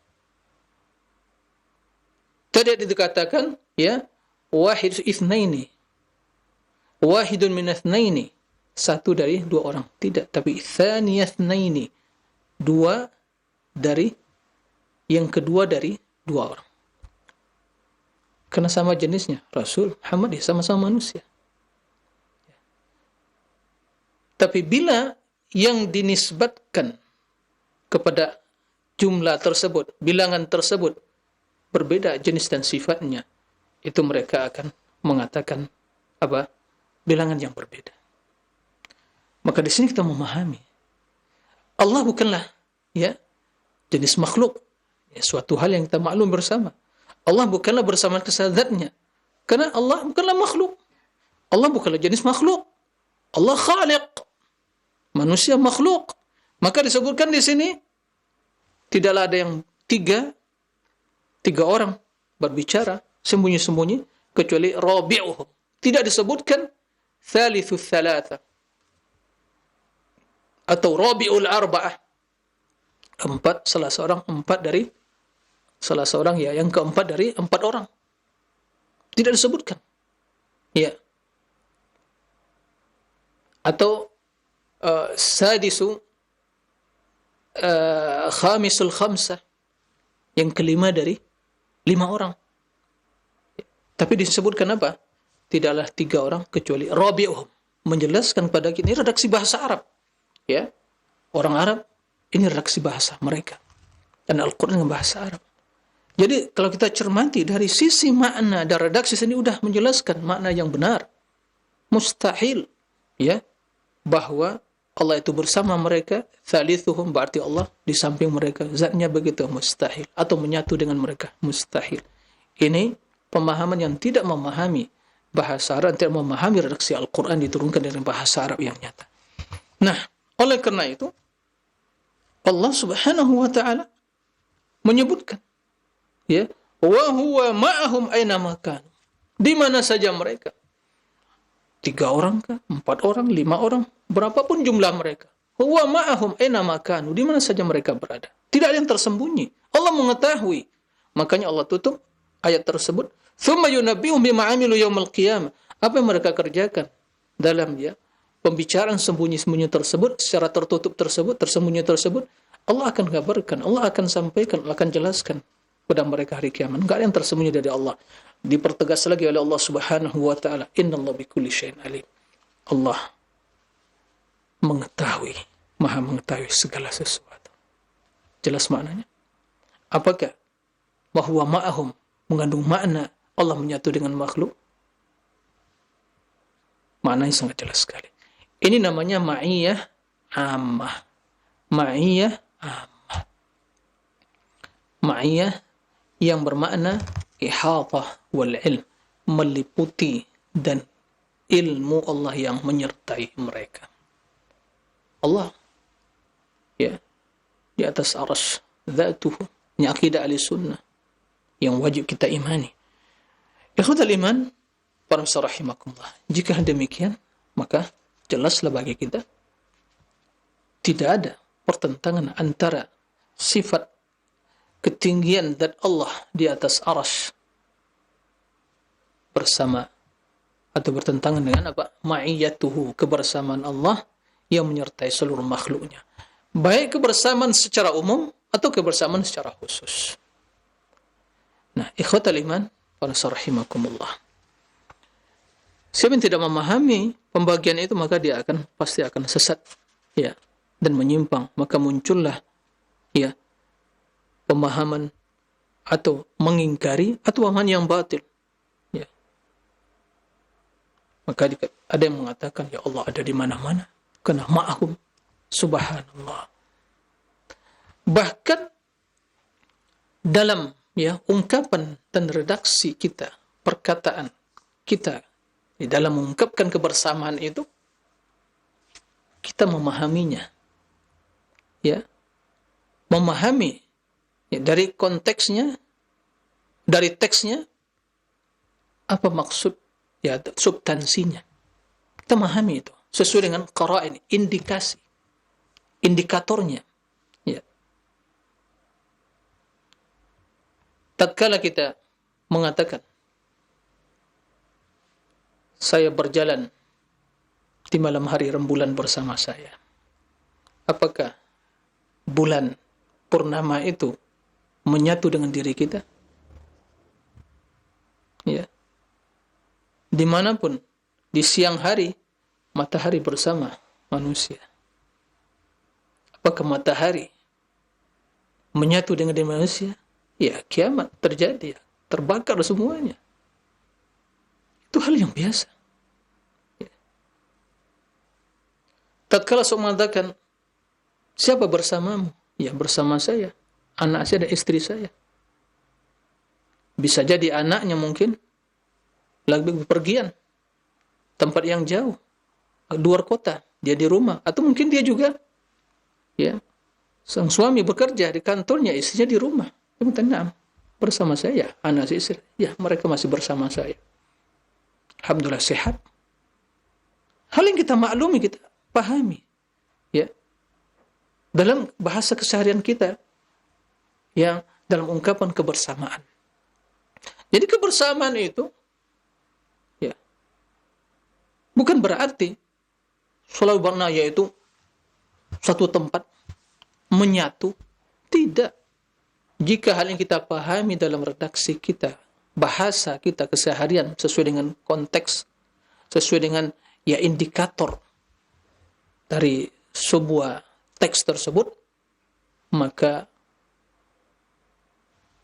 Tidak dikatakan wahid itsnaini. Wahidun min itsnaini. Satu dari 2 orang. Tidak, tapi thaniyatnaini. 2 dari yang kedua dari 2 orang. Karena sama jenisnya. Rasul Muhammad sama-sama manusia. Tapi bila yang dinisbatkan kepada jumlah tersebut, bilangan tersebut berbeda jenis dan sifatnya, itu mereka akan mengatakan bilangan yang berbeda. Maka di sini kita memahami Allah bukanlah jenis makhluk, suatu hal yang kita maklum bersama. Allah bukanlah bersama kesadarannya, karena Allah bukanlah makhluk. Allah bukanlah jenis makhluk. Allah khaliq, manusia makhluk. Maka disebutkan di sini tidaklah ada yang tiga orang berbicara sembunyi-sembunyi kecuali rabi'uhum. Tidak disebutkan thalithu thalatha atau rabi'ul arba'ah, salah seorang yang keempat dari 4 orang. Tidak disebutkan. Atau sadisu khamisul khamsah, yang kelima dari 5 orang. Tapi disebutkan apa? Tidaklah 3 orang kecuali rabi'uhum. Menjelaskan pada kita, ini redaksi bahasa Arab. Orang Arab, ini redaksi bahasa mereka. Dan Al-Quran dengan bahasa Arab. Jadi kalau kita cermati dari sisi makna dan redaksi sini udah menjelaskan makna yang benar. Mustahil bahwa Allah itu bersama mereka, thalithuhum berarti Allah di samping mereka, zatnya begitu, mustahil. Atau menyatu dengan mereka, mustahil. Ini pemahaman yang tidak memahami bahasa Arab, tidak memahami redaksi Al-Quran diturunkan dari bahasa Arab yang nyata. Nah, oleh karena itu Allah Subhanahu wa ta'ala menyebutkan wa huwa ma'ahum aina ma kanu, di mana saja mereka. 3 orang kah? 4 orang? 5 orang? Berapapun jumlah mereka. Huwa ma'ahum aina ma kanu, di mana saja mereka berada. Tidak ada yang tersembunyi. Allah mengetahui. Makanya Allah tutup ayat tersebut. Tsumma yunabbi'uhum bima 'amilu yaumil qiyamah. Apa yang mereka kerjakan dalam pembicaraan sembunyi-sembunyi tersebut, secara tertutup tersebut, tersembunyi tersebut, Allah akan kabarkan, Allah akan sampaikan, Allah akan jelaskan pada mereka hari kiamat. Enggak ada yang tersembunyi dari Allah. Dipertegas lagi oleh Allah Subhanahu wa ta'ala, innallaha bikulli syai'in alim. Allah mengetahui, maha mengetahui segala sesuatu. Jelas maknanya? Apakah bahwa ma'ahum mengandung makna Allah menyatu dengan makhluk? Maknanya sangat jelas sekali. Ini namanya ma'iyah ammah. Ma'iyah ammah. Ma'iyah yang bermakna ihatah wal ilm, meliputi dan ilmu Allah yang menyertai mereka. Allah di atas arsy dzatuhu. Ini akidah ahli sunnah yang wajib kita imani. Ikhwatal iman, para rahimakumullah. Jika demikian, maka jelaslah bagi kita tidak ada pertentangan antara sifat ketinggian zat Allah di atas arsy bersama atau bertentangan dengan apa? Ma'iyatuhu, kebersamaan Allah yang menyertai seluruh makhluknya. Baik kebersamaan secara umum atau kebersamaan secara khusus. Nah, ikhwatal iman, para rahimakumullah. Siapa yang tidak memahami pembagian itu, maka dia pasti akan sesat, ya, dan menyimpang. Maka muncullah, ya, pemahaman atau mengingkari atau pemahaman yang batil. Ya. Maka ada yang mengatakan, ya Allah ada di mana-mana. Karena ma'ahum, subhanallah. Bahkan dalam, ya, ungkapan dan redaksi kita, perkataan kita di dalam mengungkapkan kebersamaan itu, kita memahaminya, ya, memahami, ya, dari konteksnya, dari teksnya, apa maksud, ya, substansinya. Kita memahami itu sesuai dengan qara'in, indikasi, indikatornya. Ya. Tatkala kita mengatakan, saya berjalan di malam hari rembulan bersama saya. Apakah bulan purnama itu menyatu dengan diri kita? Ya. Dimanapun, di siang hari, matahari bersama manusia. Apakah matahari menyatu dengan diri manusia? Ya, kiamat terjadi, terbakar semuanya. Itu hal yang biasa. Ya. Tatkala seorang mengatakan, siapa bersamamu? Ya, bersama saya, anak saya dan istri saya. Bisa jadi anaknya mungkin lagi bepergian, tempat yang jauh, luar kota, dia di rumah, atau mungkin dia juga, ya, sang suami bekerja di kantornya, istrinya di rumah. Dia mengatakan, bersama saya, anak istri, ya, mereka masih bersama saya. Alhamdulillah sehat. Hal yang kita maklumi, kita pahami, ya, dalam bahasa keseharian kita, yang dalam ungkapan kebersamaan. Jadi kebersamaan itu, ya, bukan berarti selalu berna, yaitu satu tempat menyatu. Tidak. Jika hal yang kita pahami dalam redaksi kita, bahasa kita keseharian sesuai dengan konteks, sesuai dengan, ya, indikator dari sebuah teks tersebut, maka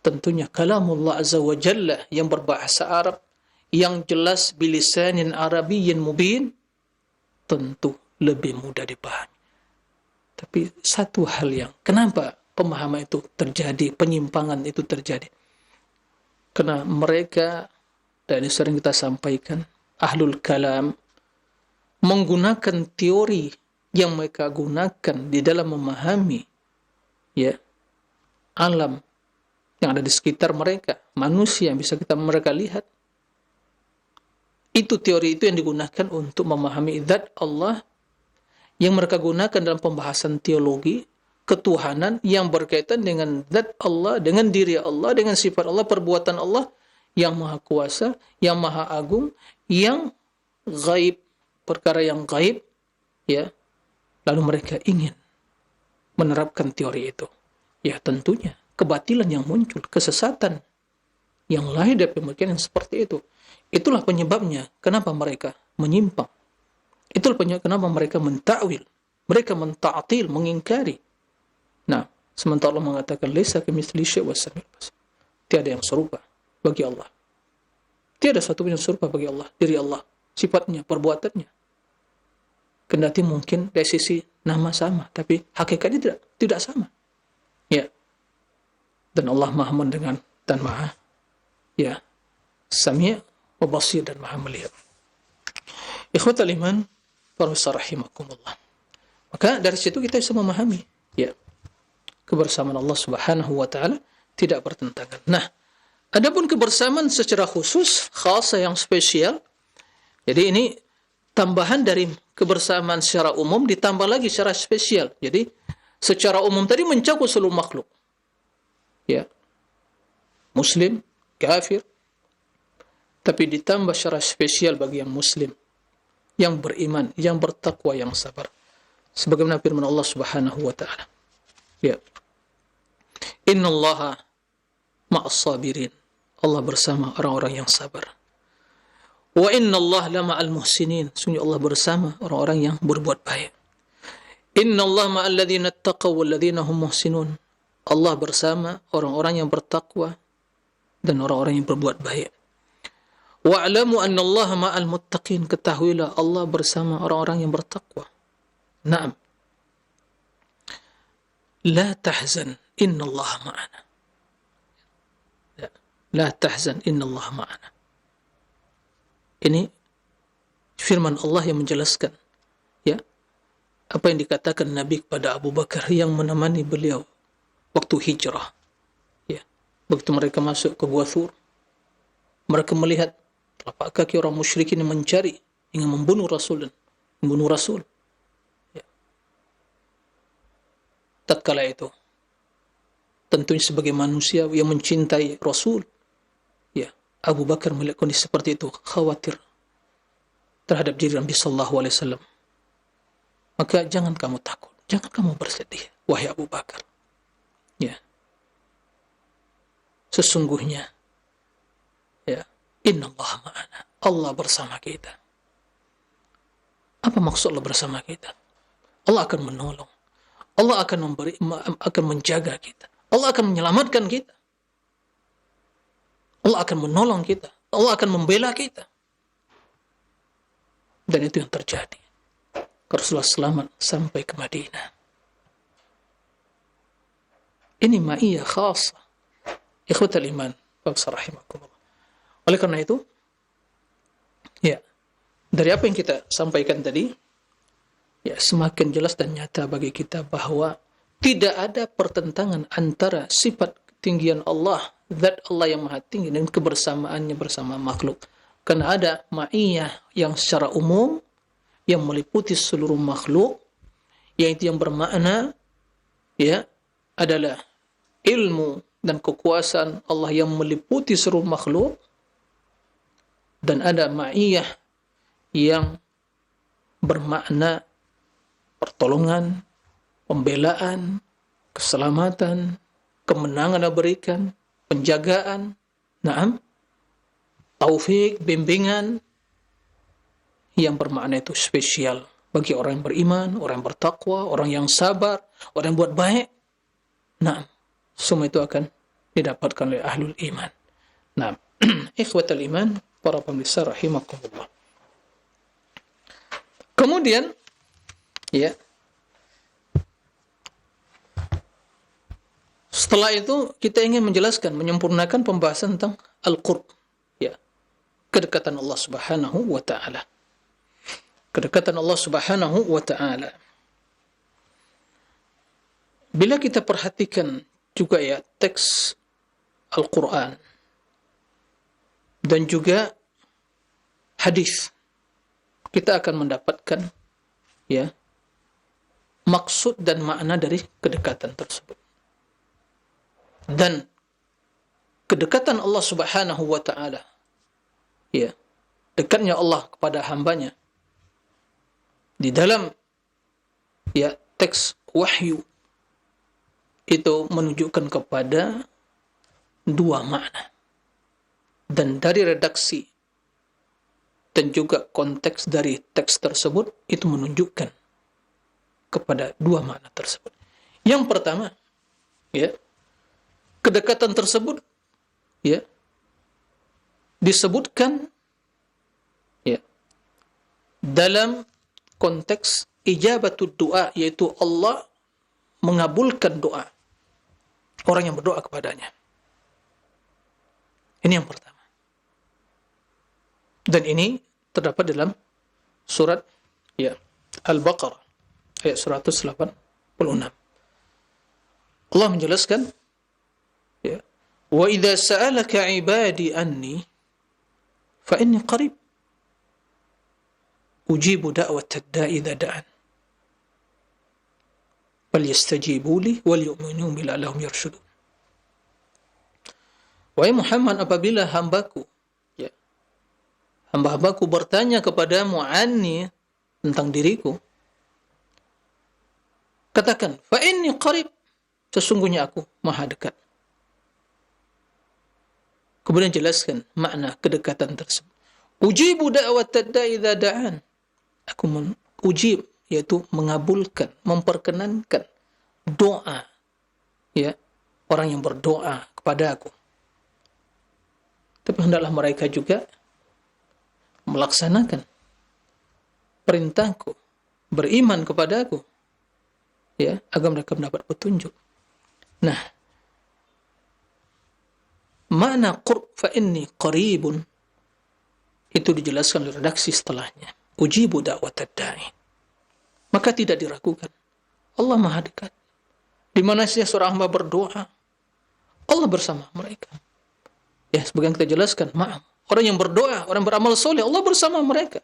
tentunya kalamullah azza wa jalla yang berbahasa Arab, yang jelas bilisanin arabiyyin mubin, tentu lebih mudah dipahami. Tapi satu hal yang, kenapa pemahaman itu terjadi, penyimpangan itu terjadi? Karena mereka, dan ini sering kita sampaikan, ahlul kalam, menggunakan teori yang mereka gunakan di dalam memahami, ya, alam yang ada di sekitar mereka, manusia yang bisa mereka lihat. Itu teori itu yang digunakan untuk memahami zat Allah, yang mereka gunakan dalam pembahasan teologi ketuhanan yang berkaitan dengan zat Allah, dengan diri Allah, dengan sifat Allah, perbuatan Allah yang maha kuasa, yang maha agung, yang gaib, perkara yang gaib, ya. Lalu mereka ingin menerapkan teori itu. Ya, tentunya kebatilan yang muncul, kesesatan yang lahir dari pemikiran yang seperti itu. Itulah penyebabnya kenapa mereka menyimpang. Itulah penyebab kenapa mereka mentakwil, mereka menta'til, mengingkari. Nah, sementara Allah mengatakan laisa kamitslihi syai' was samiul basir. Tiada yang serupa bagi Allah. Tiada satu pun yang serupa bagi Allah, diri Allah, sifatnya, perbuatannya. Kendati mungkin dari sisi nama sama, tapi hakikatnya tidak sama. Ya. Dan Allah Maha mendengar dan Maha, ya, Sami' wa Basir, dan Maha melihat. Ikhwatal iman, para rahimakumullah. Maka dari situ kita bisa memahami, ya, kebersamaan Allah Subhanahu wa taala tidak bertentangan. Nah, adapun kebersamaan secara khusus, khasa yang spesial, jadi ini tambahan dari kebersamaan secara umum ditambah lagi secara spesial. Jadi secara umum tadi mencakup seluruh makhluk. Ya. Muslim, kafir, tapi ditambah secara spesial bagi yang muslim, yang beriman, yang bertakwa, yang sabar. Sebagaimana firman Allah Subhanahu wa taala. Ya. Innallaha ma'as sabirin. Allah bersama orang-orang yang sabar. Wa innallaha lama'al muhsinin. Sungguh Allah bersama orang-orang yang berbuat baik. Innallaha ma'al ladzina ittaqaw wal ladzina hum muhsinun. Allah bersama orang-orang yang bertakwa dan orang-orang yang berbuat baik. Wa'lamu annallaha ma'al muttaqin. Ketahuilah Allah bersama orang-orang yang bertakwa. Naam. La tahzan innallaha ma'ana. La tahzan innallaha ma'ana. Ini firman Allah yang menjelaskan, ya, apa yang dikatakan Nabi kepada Abu Bakar yang menemani beliau waktu hijrah. Ya, begitu mereka masuk ke Gua Thur, mereka melihat telapak kaki orang musyrikin yang mencari, ingin membunuh Rasul dan membunuh Rasul. Ya. Tatkala itu, tentunya sebagai manusia yang mencintai Rasul, ya, Abu Bakar melihat kondisi seperti itu, khawatir terhadap diri Nabi sallallahu alaihi wasallam. Maka jangan kamu takut, jangan kamu bersedih, wahai Abu Bakar. Ya. Sesungguhnya, ya, innallaha ma'ana. Allah bersama kita. Apa maksud Allah bersama kita? Allah akan menolong. Allah akan akan menjaga kita. Allah akan menyelamatkan kita. Allah akan menolong kita. Allah akan membela kita. Dan itu yang terjadi. Rasulullah selamat sampai ke Madinah. Ini ma'iyah khasah. Ikhwatal iman. Bangsa rahimakumullah. Oleh karena itu, ya, dari apa yang kita sampaikan tadi, ya, semakin jelas dan nyata bagi kita bahwa tidak ada pertentangan antara sifat ketinggian Allah, zat Allah yang maha tinggi, dan kebersamaannya bersama makhluk. Karena ada ma'iyah yang secara umum, yang meliputi seluruh makhluk, yaitu yang bermakna, ya, adalah ilmu dan kekuasaan Allah yang meliputi seluruh makhluk, dan ada ma'iyah yang bermakna pertolongan, pembelaan, keselamatan, kemenangan yang berikan, penjagaan, naam, taufik, bimbingan, yang bermakna itu spesial bagi orang yang beriman, orang yang bertakwa, orang yang sabar, orang yang buat baik. Naam, semua itu akan didapatkan oleh ahlul iman. Naam, ikhwatal iman, para pemirsa rahimakumullah. Kemudian, ya, setelah itu kita ingin menjelaskan, menyempurnakan pembahasan tentang al-qurb, ya, kedekatan Allah Subhanahu wa taala. Kedekatan Allah Subhanahu wa taala. Bila kita perhatikan juga, ya, teks Al-Qur'an dan juga hadis, kita akan mendapatkan, ya, maksud dan makna dari kedekatan tersebut. Dan kedekatan Allah Subhanahu wa taala, ya, dekatnya Allah kepada hambanya di dalam, ya, teks wahyu itu menunjukkan kepada dua makna. Dan dari redaksi dan juga konteks dari teks tersebut itu menunjukkan kepada dua makna tersebut. Yang pertama, ya, kedekatan tersebut, ya, disebutkan, ya, dalam konteks ijabatud doa, yaitu Allah mengabulkan doa orang yang berdoa kepadanya. Ini yang pertama. Dan ini terdapat dalam surat, ya, Al-Baqarah ayat 186. Allah menjelaskan, ya, wa idza sa'alaka 'ibadi anni fa inni qarib ujibu da'watad da'i idza da'an wal yastajibu li wal yu'minu bi la'allahum yarshudun. Wahai Muhammad, apabila hambaku, ya, hamba-hambaku bertanya kepadamu anni, tentang diriku, katakan fa inni qarib, sesungguhnya aku maha dekat. Kemudian jelaskan makna kedekatan tersebut. Ujibu da'watad da'i idza da'an. Aku ujib, yaitu mengabulkan, memperkenankan doa, ya, orang yang berdoa kepada aku. Tapi hendaklah mereka juga melaksanakan perintahku, beriman kepada aku, ya, agar mereka mendapat petunjuk. Nah, makna qurb fa inni qaribun itu dijelaskan di redaksi setelahnya. Ujibu da'watad da'i. Maka tidak diragukan, Allah maha dekat. Di mana saja seorang hamba berdoa, Allah bersama mereka. Ya, sebagian kita jelaskan, maaf, orang yang berdoa, orang beramal soleh, Allah bersama mereka.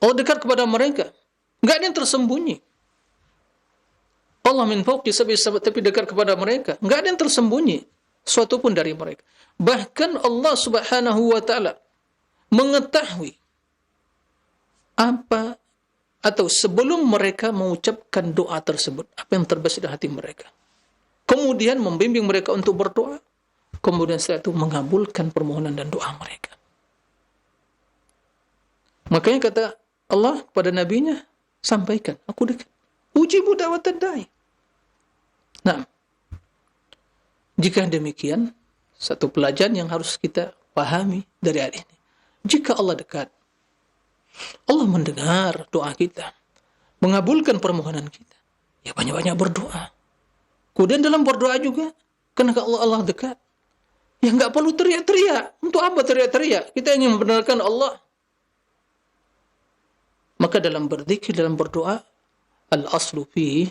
Allah dekat kepada mereka. Enggak ada yang tersembunyi. Allah min fawqi sab'i samawati, tapi dekat kepada mereka. Enggak ada yang tersembunyi suatu pun dari mereka. Bahkan Allah Subhanahu wa taala mengetahui apa atau sebelum mereka mengucapkan doa tersebut, apa yang terbesit di hati mereka. Kemudian membimbing mereka untuk berdoa. Kemudian setelah itu mengabulkan permohonan dan doa mereka. Makanya kata Allah kepada nabinya, sampaikan, aku dekat. Ujibu da'watad da'i. Nah, jika demikian, satu pelajaran yang harus kita pahami dari ayat ini. Jika Allah dekat, Allah mendengar doa kita, mengabulkan permohonan kita, ya banyak-banyak berdoa. Kemudian dalam berdoa juga, karena Allah dekat, ya nggak perlu teriak-teriak. Untuk apa teriak-teriak? Kita ingin membenarkan Allah. Maka dalam berzikir, dalam berdoa, al-aslu fihi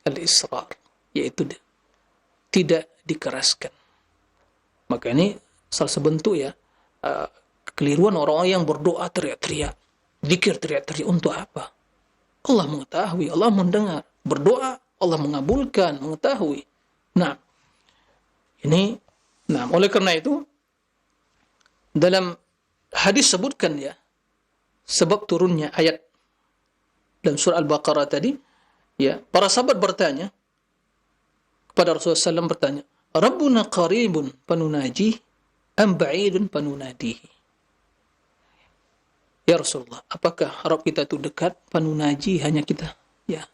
al-israr, yaitu tidak dikeraskan. Maka ini salah sebentuk, ya, kekeliruan orang-orang yang berdoa teriak-teriak, zikir teriak-teriak. Untuk apa? Allah mengetahui, Allah mendengar. Berdoa, Allah mengabulkan, mengetahui. Nah, ini, nah, oleh karena itu dalam hadis sebutkan, ya, sebab turunnya ayat dalam surah Al-Baqarah tadi, ya, para sahabat bertanya kepada Rasulullah SAW, bertanya, Rabbuna qaribun panunaji am ba'idun panunadihi. Ya Rasulullah, apakah Rabb kita itu dekat, panunaji, hanya kita, ya,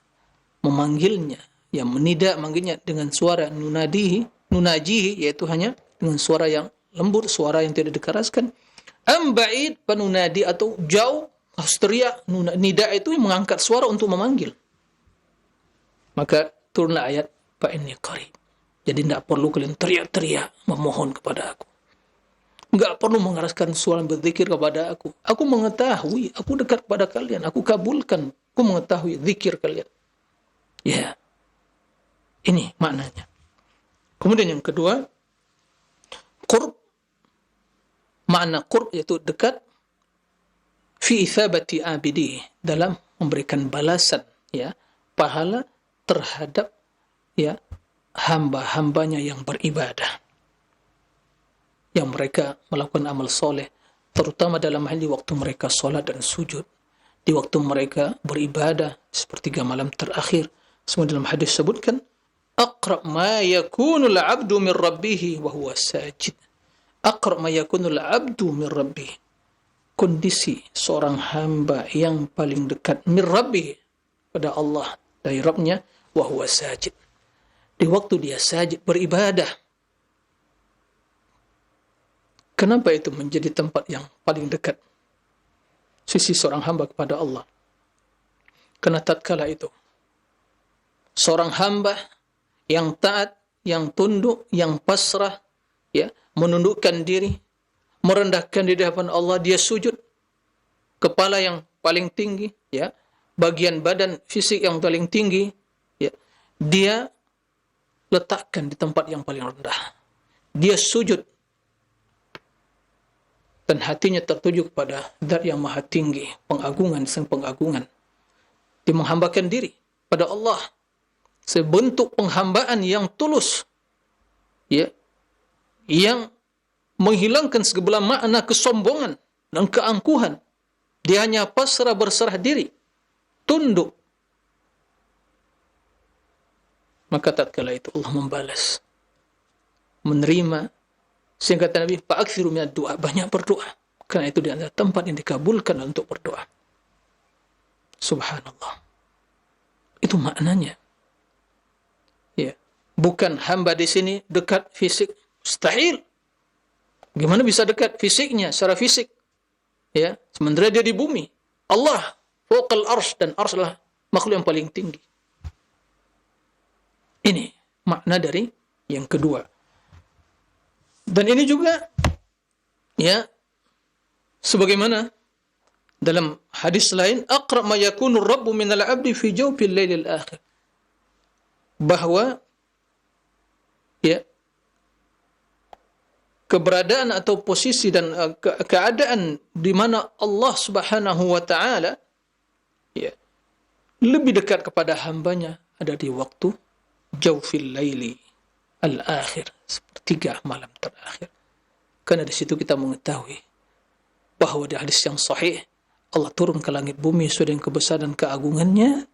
memanggilnya, ya, menidak, manggilnya dengan suara nunajihi, yaitu hanya dengan suara yang lembut, suara yang tidak dikeraskan. Am ba'id panunadi, atau jauh, harus teriak, nida itu mengangkat suara untuk memanggil. Maka turunlah ayat fa inni qarib. Jadi tidak perlu kalian teriak-teriak memohon kepada aku. Enggak perlu mengeraskan suara berzikir kepada aku. Aku mengetahui, aku dekat kepada kalian, aku kabulkan, aku mengetahui zikir kalian. Ya. Ini maknanya. Kemudian yang kedua, qurb. Makna qurb yaitu dekat, fi ithabati abidi, dalam memberikan balasan, ya, pahala terhadap, ya, hamba-hambanya yang beribadah, yang mereka melakukan amal soleh, terutama dalam hal di waktu mereka sholat dan sujud, di waktu mereka beribadah sepertiga malam terakhir. Semua dalam hadis sebutkan, aqrab ma yakunul abdu min rabbih wa huwa sajid. Aqrab ma yakunul abdu min rabbih, kondisi seorang hamba yang paling dekat min rabbih, pada Allah, dari Rabbnya, wa huwa sajid, di waktu dia sajid beribadah. Kenapa itu menjadi tempat yang paling dekat sisi seorang hamba kepada Allah? Karena tatkala itu seorang hamba yang taat, yang tunduk, yang pasrah, ya, menundukkan diri, merendahkan di hadapan Allah, dia sujud, kepala yang paling tinggi, ya, bagian badan fisik yang paling tinggi, ya, dia letakkan di tempat yang paling rendah. Dia sujud dan hatinya tertuju kepada Zat yang Maha Tinggi, pengagungan, sang pengagungan. Dia menghambakan diri pada Allah sebentuk penghambaan yang tulus, ya, yang menghilangkan segala makna kesombongan dan keangkuhan. Dia hanya pasrah, berserah diri, tunduk. Maka tatkala itu Allah membalas, menerima. Sehingga kata Nabi, fa'akthiru minad du'a, banyak berdoa. Karena itu di antara tempat yang dikabulkan untuk berdoa. Subhanallah. Itu maknanya. Ya. Bukan hamba di sini dekat fisik, mustahil. Gimana bisa dekat fisiknya, secara fisik? Ya, sementara dia di bumi. Allah fawqal arsy, dan arsy adalah makhluk yang paling tinggi. Ini makna dari yang kedua. Dan ini juga, ya, sebagaimana dalam hadis lain, aqrab ma yakunu rabbu minal abdi fi jawfil lailil akhir, bahwa, ya, keberadaan atau posisi dan keadaan di mana Allah Subhanahu wa taala, ya, lebih dekat kepada hambanya ada di waktu jawfil laili al-akhir, sepertiga malam terakhir. Karena di situ kita mengetahui bahwa di hadis yang sahih, Allah turun ke langit bumi sesuai dengan kebesaran keagungannya,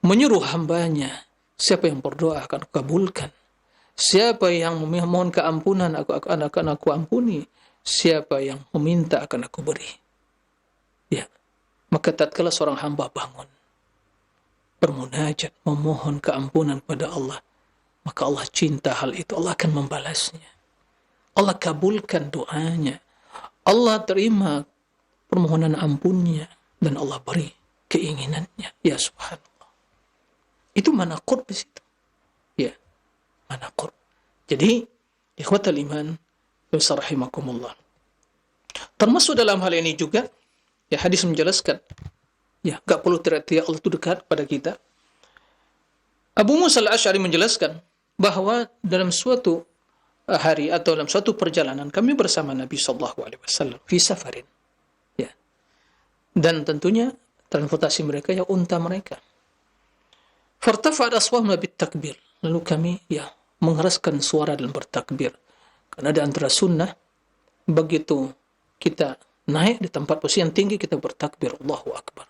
menyuruh hambanya, siapa yang berdoa akan aku kabulkan, siapa yang memohon keampunan akan aku ampuni, siapa yang meminta akan aku beri. Ya, maka tatkala seorang hamba bangun bermunajat, memohon keampunan kepada Allah, maka Allah cinta hal itu, Allah akan membalasnya. Allah kabulkan doanya, Allah terima permohonan ampunnya, dan Allah beri keinginannya. Ya subhanallah. Itu mana qurb di situ. Ya, mana qurb. Jadi, ikhwatal iman, rahimakumullah. Termasuk dalam hal ini juga, ya, hadis menjelaskan, ya, gak perlu teriak-teriak Allah itu dekat pada kita. Abu Musa al-Asy'ari menjelaskan bahwa dalam suatu hari atau dalam suatu perjalanan kami bersama Nabi SAW fi safarin, ya, dan tentunya transportasi mereka ya unta mereka. Fartafa'at aswahuna bit takbir, lalu kami, ya, mengeraskan suara dalam bertakbir, karena di antara sunnah begitu kita naik di tempat posisi yang tinggi kita bertakbir Allahu Akbar,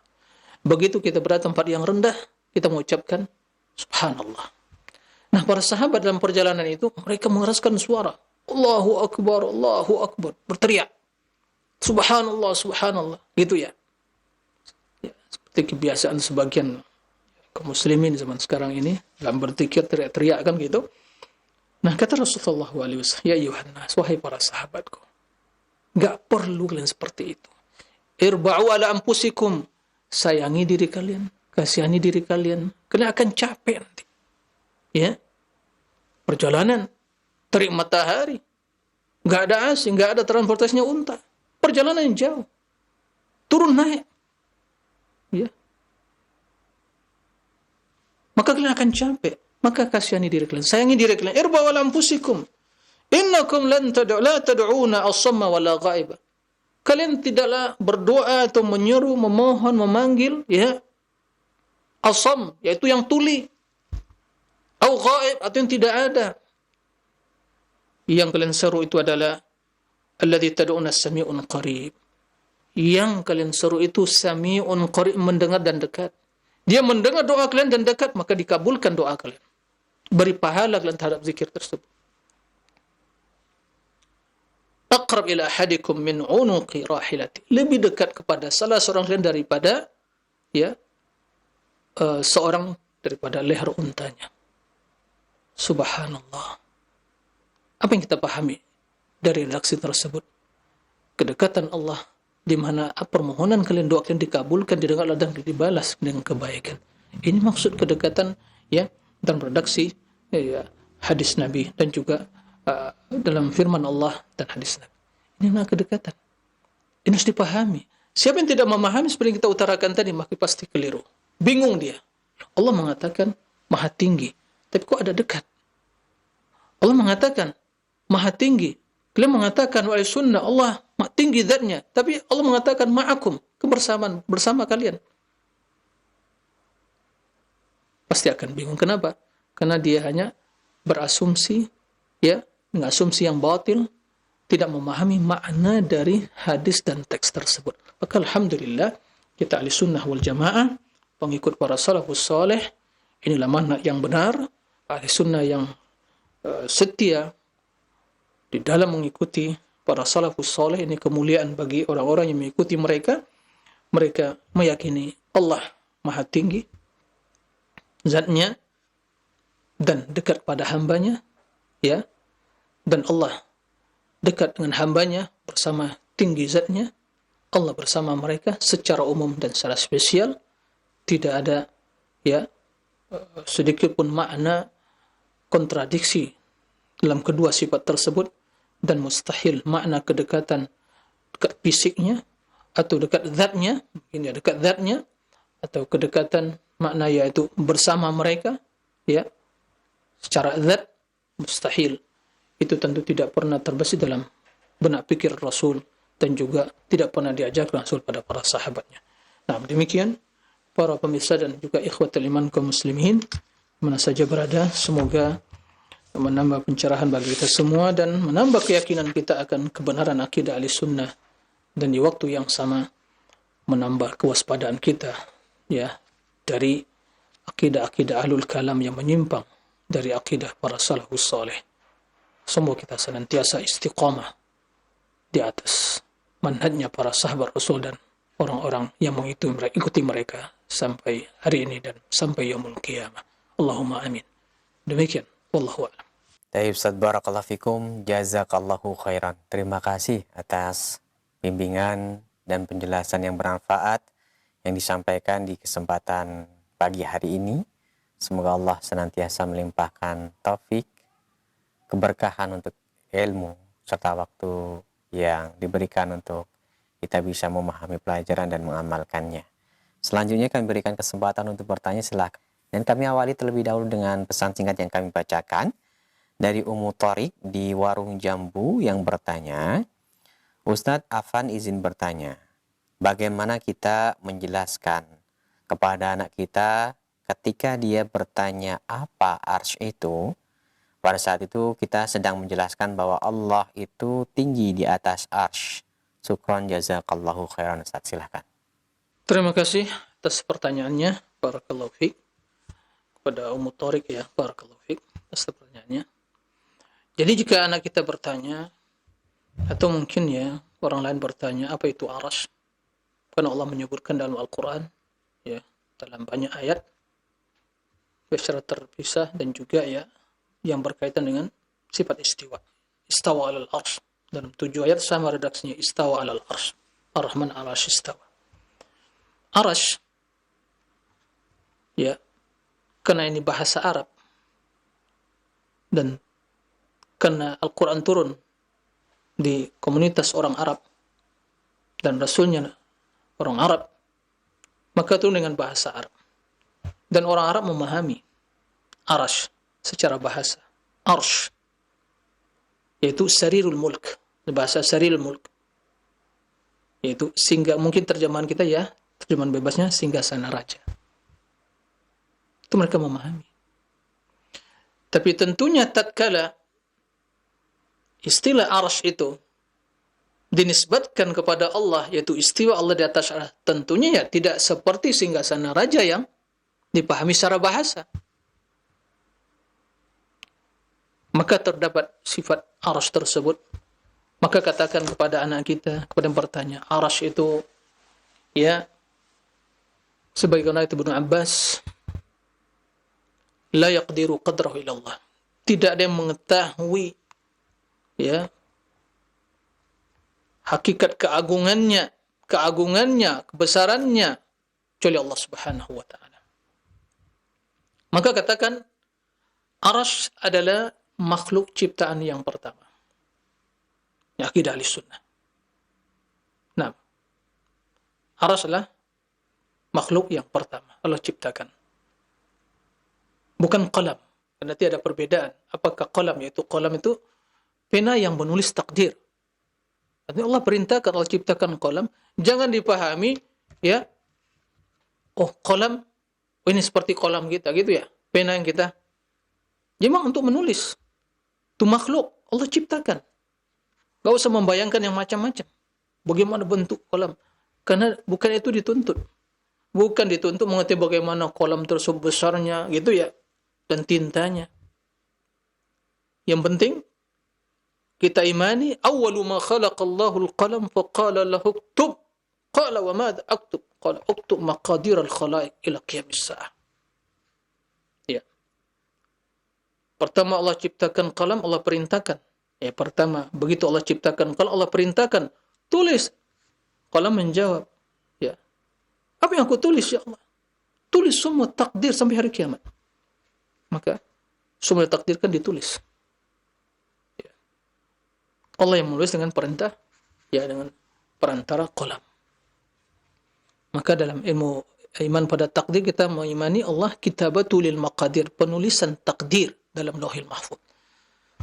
begitu kita berada di tempat yang rendah kita mengucapkan subhanallah. Nah, para sahabat dalam perjalanan itu, mereka mengeraskan suara. Allahu Akbar, Allahu Akbar. Berteriak. Subhanallah, Subhanallah. Gitu ya. Ya, seperti kebiasaan sebagian kaum muslimin zaman sekarang ini, dalam berzikir teriak-teriak kan gitu. Nah, kata Rasulullah SAW, ya Yuhannas, wahai para sahabatku, gak perlu kalian seperti itu. Irba'u ala anfusikum. Sayangi diri kalian. Kasihani diri kalian. Kalian akan capek nanti. Ya, perjalanan terik matahari, nggak ada AC, nggak ada transportasinya unta, perjalanan yang jauh, turun naik, ya, maka kalian akan capek. Maka kasihani diri kalian, sayangi diri kalian. Irba wala anfusikum, innakum la tad'una as-samma wala ghaiba. Kalian tidaklah berdoa atau menyeru, memohon, memanggil, ya, asam, yaitu yang tuli, au ghaib, atau yang tidak ada. Yang kalian seru itu adalah alladzi tad'una sami'un qarib. Yang kalian seru itu sami'un qarib, mendengar dan dekat. Dia mendengar doa kalian dan dekat, maka dikabulkan doa kalian. Beri pahala kalian terhadap zikir tersebut. Aqrab ila ahadikum min unuqi rahilati. Lebih dekat kepada salah seorang kalian daripada, ya, seorang daripada leher untanya. Subhanallah. Apa yang kita pahami dari redaksi tersebut? Kedekatan Allah, di mana permohonan kalian, doa kalian dikabulkan, didengar dan dibalas dengan kebaikan. Ini maksud kedekatan, ya, dalam redaksi, ya, hadis Nabi dan juga dalam firman Allah dan hadis Nabi. Ini adalah kedekatan. Ini harus dipahami. Siapa yang tidak memahami seperti yang kita utarakan tadi, maka pasti keliru. Bingung dia. Allah mengatakan maha tinggi, tapi kok ada dekat? Allah mengatakan maha tinggi. Kalian mengatakan wahai sunnah Allah tinggi zatnya, tapi Allah mengatakan ma'akum, kebersamaan bersama kalian. Pasti akan bingung. Kenapa? Karena dia hanya berasumsi, ya, dengan asumsi yang batil, tidak memahami makna dari hadis dan teks tersebut. Maka alhamdulillah kita ahli sunnah wal jamaah, pengikut para salafus saleh, inilah makna yang benar, ahli sunnah yang setia di dalam mengikuti para salafus saleh. Ini kemuliaan bagi orang-orang yang mengikuti mereka. Mereka meyakini Allah maha tinggi zatnya dan dekat pada hambanya, ya, dan Allah dekat dengan hambanya bersama tinggi zatnya. Allah bersama mereka secara umum dan secara spesial. Tidak ada, ya, sedikit pun makna kontradiksi dalam kedua sifat tersebut, dan mustahil makna kedekatan, dekat fisiknya atau dekat zatnya, mungkin ya dekat zatnya, atau kedekatan makna yaitu bersama mereka, ya, secara zat, mustahil. Itu tentu tidak pernah terbesit dalam benak pikir Rasul, dan juga tidak pernah diajar Rasul pada para sahabatnya. Nah, demikian para pemirsa dan juga ikhwatul iman kaum muslimin mana saja berada, semoga menambah pencerahan bagi kita semua dan menambah keyakinan kita akan kebenaran akidah Ahlussunnah, dan di waktu yang sama menambah kewaspadaan kita, ya, dari akidah-akidah ahlul kalam yang menyimpang dari akidah para salafus saleh. Semoga kita senantiasa istiqamah di atas manhajnya para sahabat Rasul dan orang-orang yang mengikuti mereka sampai hari ini dan sampai yaumul qiyamah. Allahumma amin. Demikian, wallahu a'lam. Baik, Ustaz, barakallahu fikum, jazakallahu khairan. Terima kasih atas bimbingan dan penjelasan yang bermanfaat yang disampaikan di kesempatan pagi hari ini. Semoga Allah senantiasa melimpahkan taufik, keberkahan untuk ilmu serta waktu yang diberikan untuk kita bisa memahami pelajaran dan mengamalkannya. Selanjutnya kami berikan kesempatan untuk bertanya, silakan. Dan kami awali terlebih dahulu dengan pesan singkat yang kami bacakan dari Ummu Thoriq di Warung Jambu yang bertanya, Ustadz Afan izin bertanya, bagaimana kita menjelaskan kepada anak kita ketika dia bertanya apa arsy itu? Pada saat itu kita sedang menjelaskan bahwa Allah itu tinggi di atas arsy. Syukran jazakallahu khairan. Ustaz, silahkan. Terima kasih atas pertanyaannya, barakallahu fiik, kepada Ummu Thoriq, ya, barakallahu fiik atas pertanyaannya. Jadi jika anak kita bertanya, atau mungkin ya orang lain bertanya apa itu arsy, karena Allah menyebutkan dalam Al-Quran, ya, dalam banyak ayat secara terpisah, dan juga ya yang berkaitan dengan sifat istiwa. Istawa alal arsy, dalam 7 ayat sama redaksinya, istawa alal arsy, ar-Rahman ala arsy istawa. Arsy, ya, karena ini bahasa Arab dan karena Al-Quran turun di komunitas orang Arab dan Rasulnya orang Arab, maka turun dengan bahasa Arab. Dan orang Arab memahami arsy secara bahasa. Arsy, yaitu sarirul mulk, bahasa sarirul mulk, yaitu singgah, mungkin terjemahan kita ya, terjemahan bebasnya singgasana raja. Itu mereka memahami. Tapi tentunya tatkala istilah arsy itu dinisbatkan kepada Allah, yaitu istiwa Allah di atas arsy, tentunya ya tidak seperti singgasana raja yang dipahami secara bahasa. Maka terdapat sifat arsy tersebut. Maka katakan kepada anak kita, kepada yang bertanya, arsy itu, ya, sebagaimana itu Ibnu Abbas, la yaqdiru qadrahu ilallah. Tidak ada yang mengetahui, ya, hakikat keagungannya, kebesarannya, kecuali Allah Subhanahu wa taala. Maka katakan arsy adalah makhluk ciptaan yang pertama. Ya, akidah Ahlussunnah. Nah, arsy adalah makhluk yang pertama Allah ciptakan. Bukan qalam. Karena tiada perbedaan. Apakah qalam? Yaitu qalam itu pena yang menulis takdir. Artinya Allah perintahkan, Allah ciptakan qalam. Jangan dipahami, ya, oh qalam, oh ini seperti qalam kita, gitu ya. Pena yang kita, memang untuk menulis. Itu makhluk, Allah ciptakan. Gak usah membayangkan yang macam-macam. Bagaimana bentuk qalam. Karena bukan itu dituntut. Bukan dituntut mengerti bagaimana qalam tersebut besarnya, gitu ya. Dan tintanya. Yang penting kita imani awwalu ma khalaqallahu al-qalam faqala lahu uktub. Qala wa madza aktub? Qala uktub maqadir al-khalaiq ila qiyamis saah. Ya. Pertama Allah ciptakan qalam, Allah perintahkan. Ya, pertama begitu Allah ciptakan qalam, Allah perintahkan, tulis. Qalam menjawab, ya. Apa yang aku tulis ya Allah? Tulis semua takdir sampai hari kiamat. Maka semua takdirkan ditulis. Ya. Allah yang menulis dengan perintah, ya, dengan perantara qalam. Maka dalam ilmu iman pada takdir kita mengimani Allah kitabatul lil maqadir, penulisan takdir dalam Lauhil Mahfuz.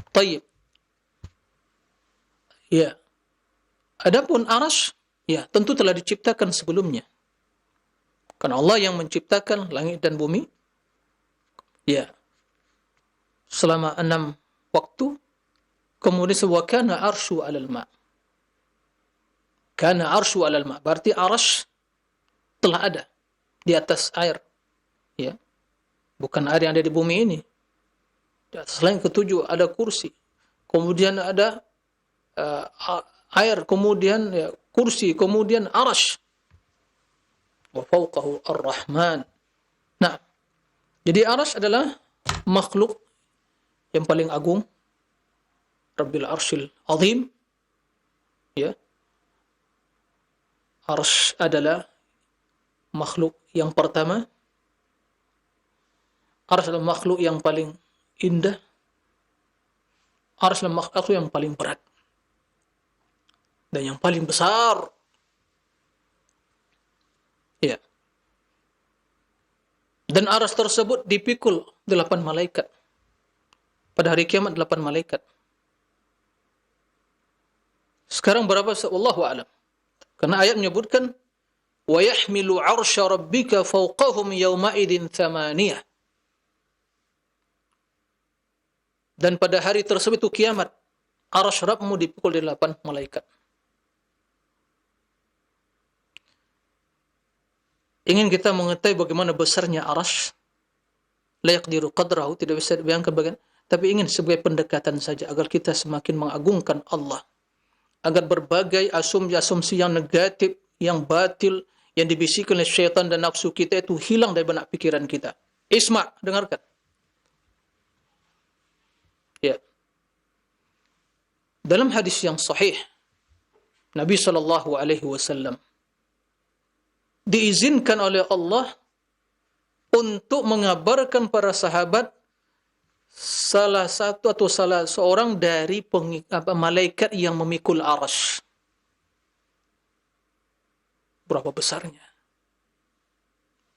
Tayyib. Ya. Adapun arsy, ya, tentu telah diciptakan sebelumnya. Karena Allah yang menciptakan langit dan bumi, ya, selama 6 waktu, kemudian sebuah kana arsyu alal ma'. Kana arsyu alal ma', berarti arsy telah ada di atas air, ya, bukan air yang ada di bumi ini. Selain ketujuh ada kursi, kemudian ada air, kemudian ya, kursi, kemudian arsy, wa fawqahu ar-rahman. Nah, jadi arsy adalah makhluk yang paling agung, Rabbil Arsyil Azim, ya. Arsy adalah makhluk yang pertama. Arsy adalah makhluk yang paling indah. Arsy adalah makhluk yang paling berat dan yang paling besar. Ya. Dan arsy tersebut dipikul 8 malaikat. Pada hari kiamat 8 malaikat. Sekarang berapa? Wallahu a'lam. Karena ayat menyebutkan wa yahmilu 'arsya rabbika fawqahum yawma idin thamaniyah. Dan pada hari tersebut itu kiamat, arsy Rabbmu dipikul 8 malaikat. Ingin kita mengetahui bagaimana besarnya arsy, la yaqdiru qadrahu, tidak bisa dibayangkan bagaimana, tapi ingin sebagai pendekatan saja agar kita semakin mengagungkan Allah, agar berbagai asumsi yang negatif, yang batil, yang dibisikkan oleh syaitan dan nafsu kita itu hilang dari benak pikiran kita. Isma', dengarkan. Ya. Dalam hadis yang sahih, Nabi SAW diizinkan oleh Allah untuk mengabarkan para sahabat salah satu atau salah seorang dari malaikat yang memikul arsy. Berapa besarnya?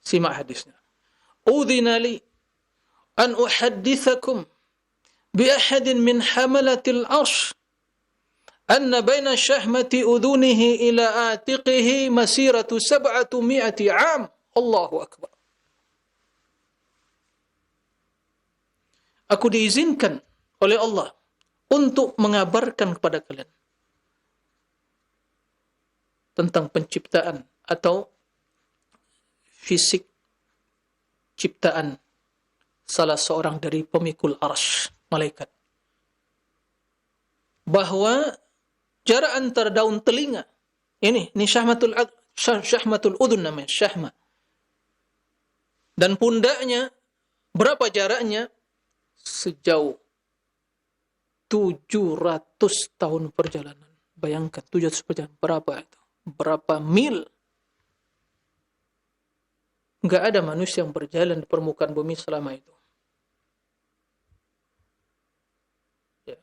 Simak hadisnya. Udhina li an uhaddithakum bi ahadin min hamalatil arsy anna baina syahmati udhunihi ila atiqihi masiratu 700 'am. Allahu akbar. Aku diizinkan oleh Allah untuk mengabarkan kepada kalian tentang penciptaan atau fisik ciptaan salah seorang dari pemikul arsy, malaikat. Bahwa jarak antara daun telinga, ini syahmatul udhun namanya, syahma, dan pundaknya, berapa jaraknya? Sejauh 700 tahun perjalanan. Bayangkan 700 perjalanan, berapa itu? Berapa mil? Enggak ada manusia yang berjalan di permukaan bumi selama itu. Ya.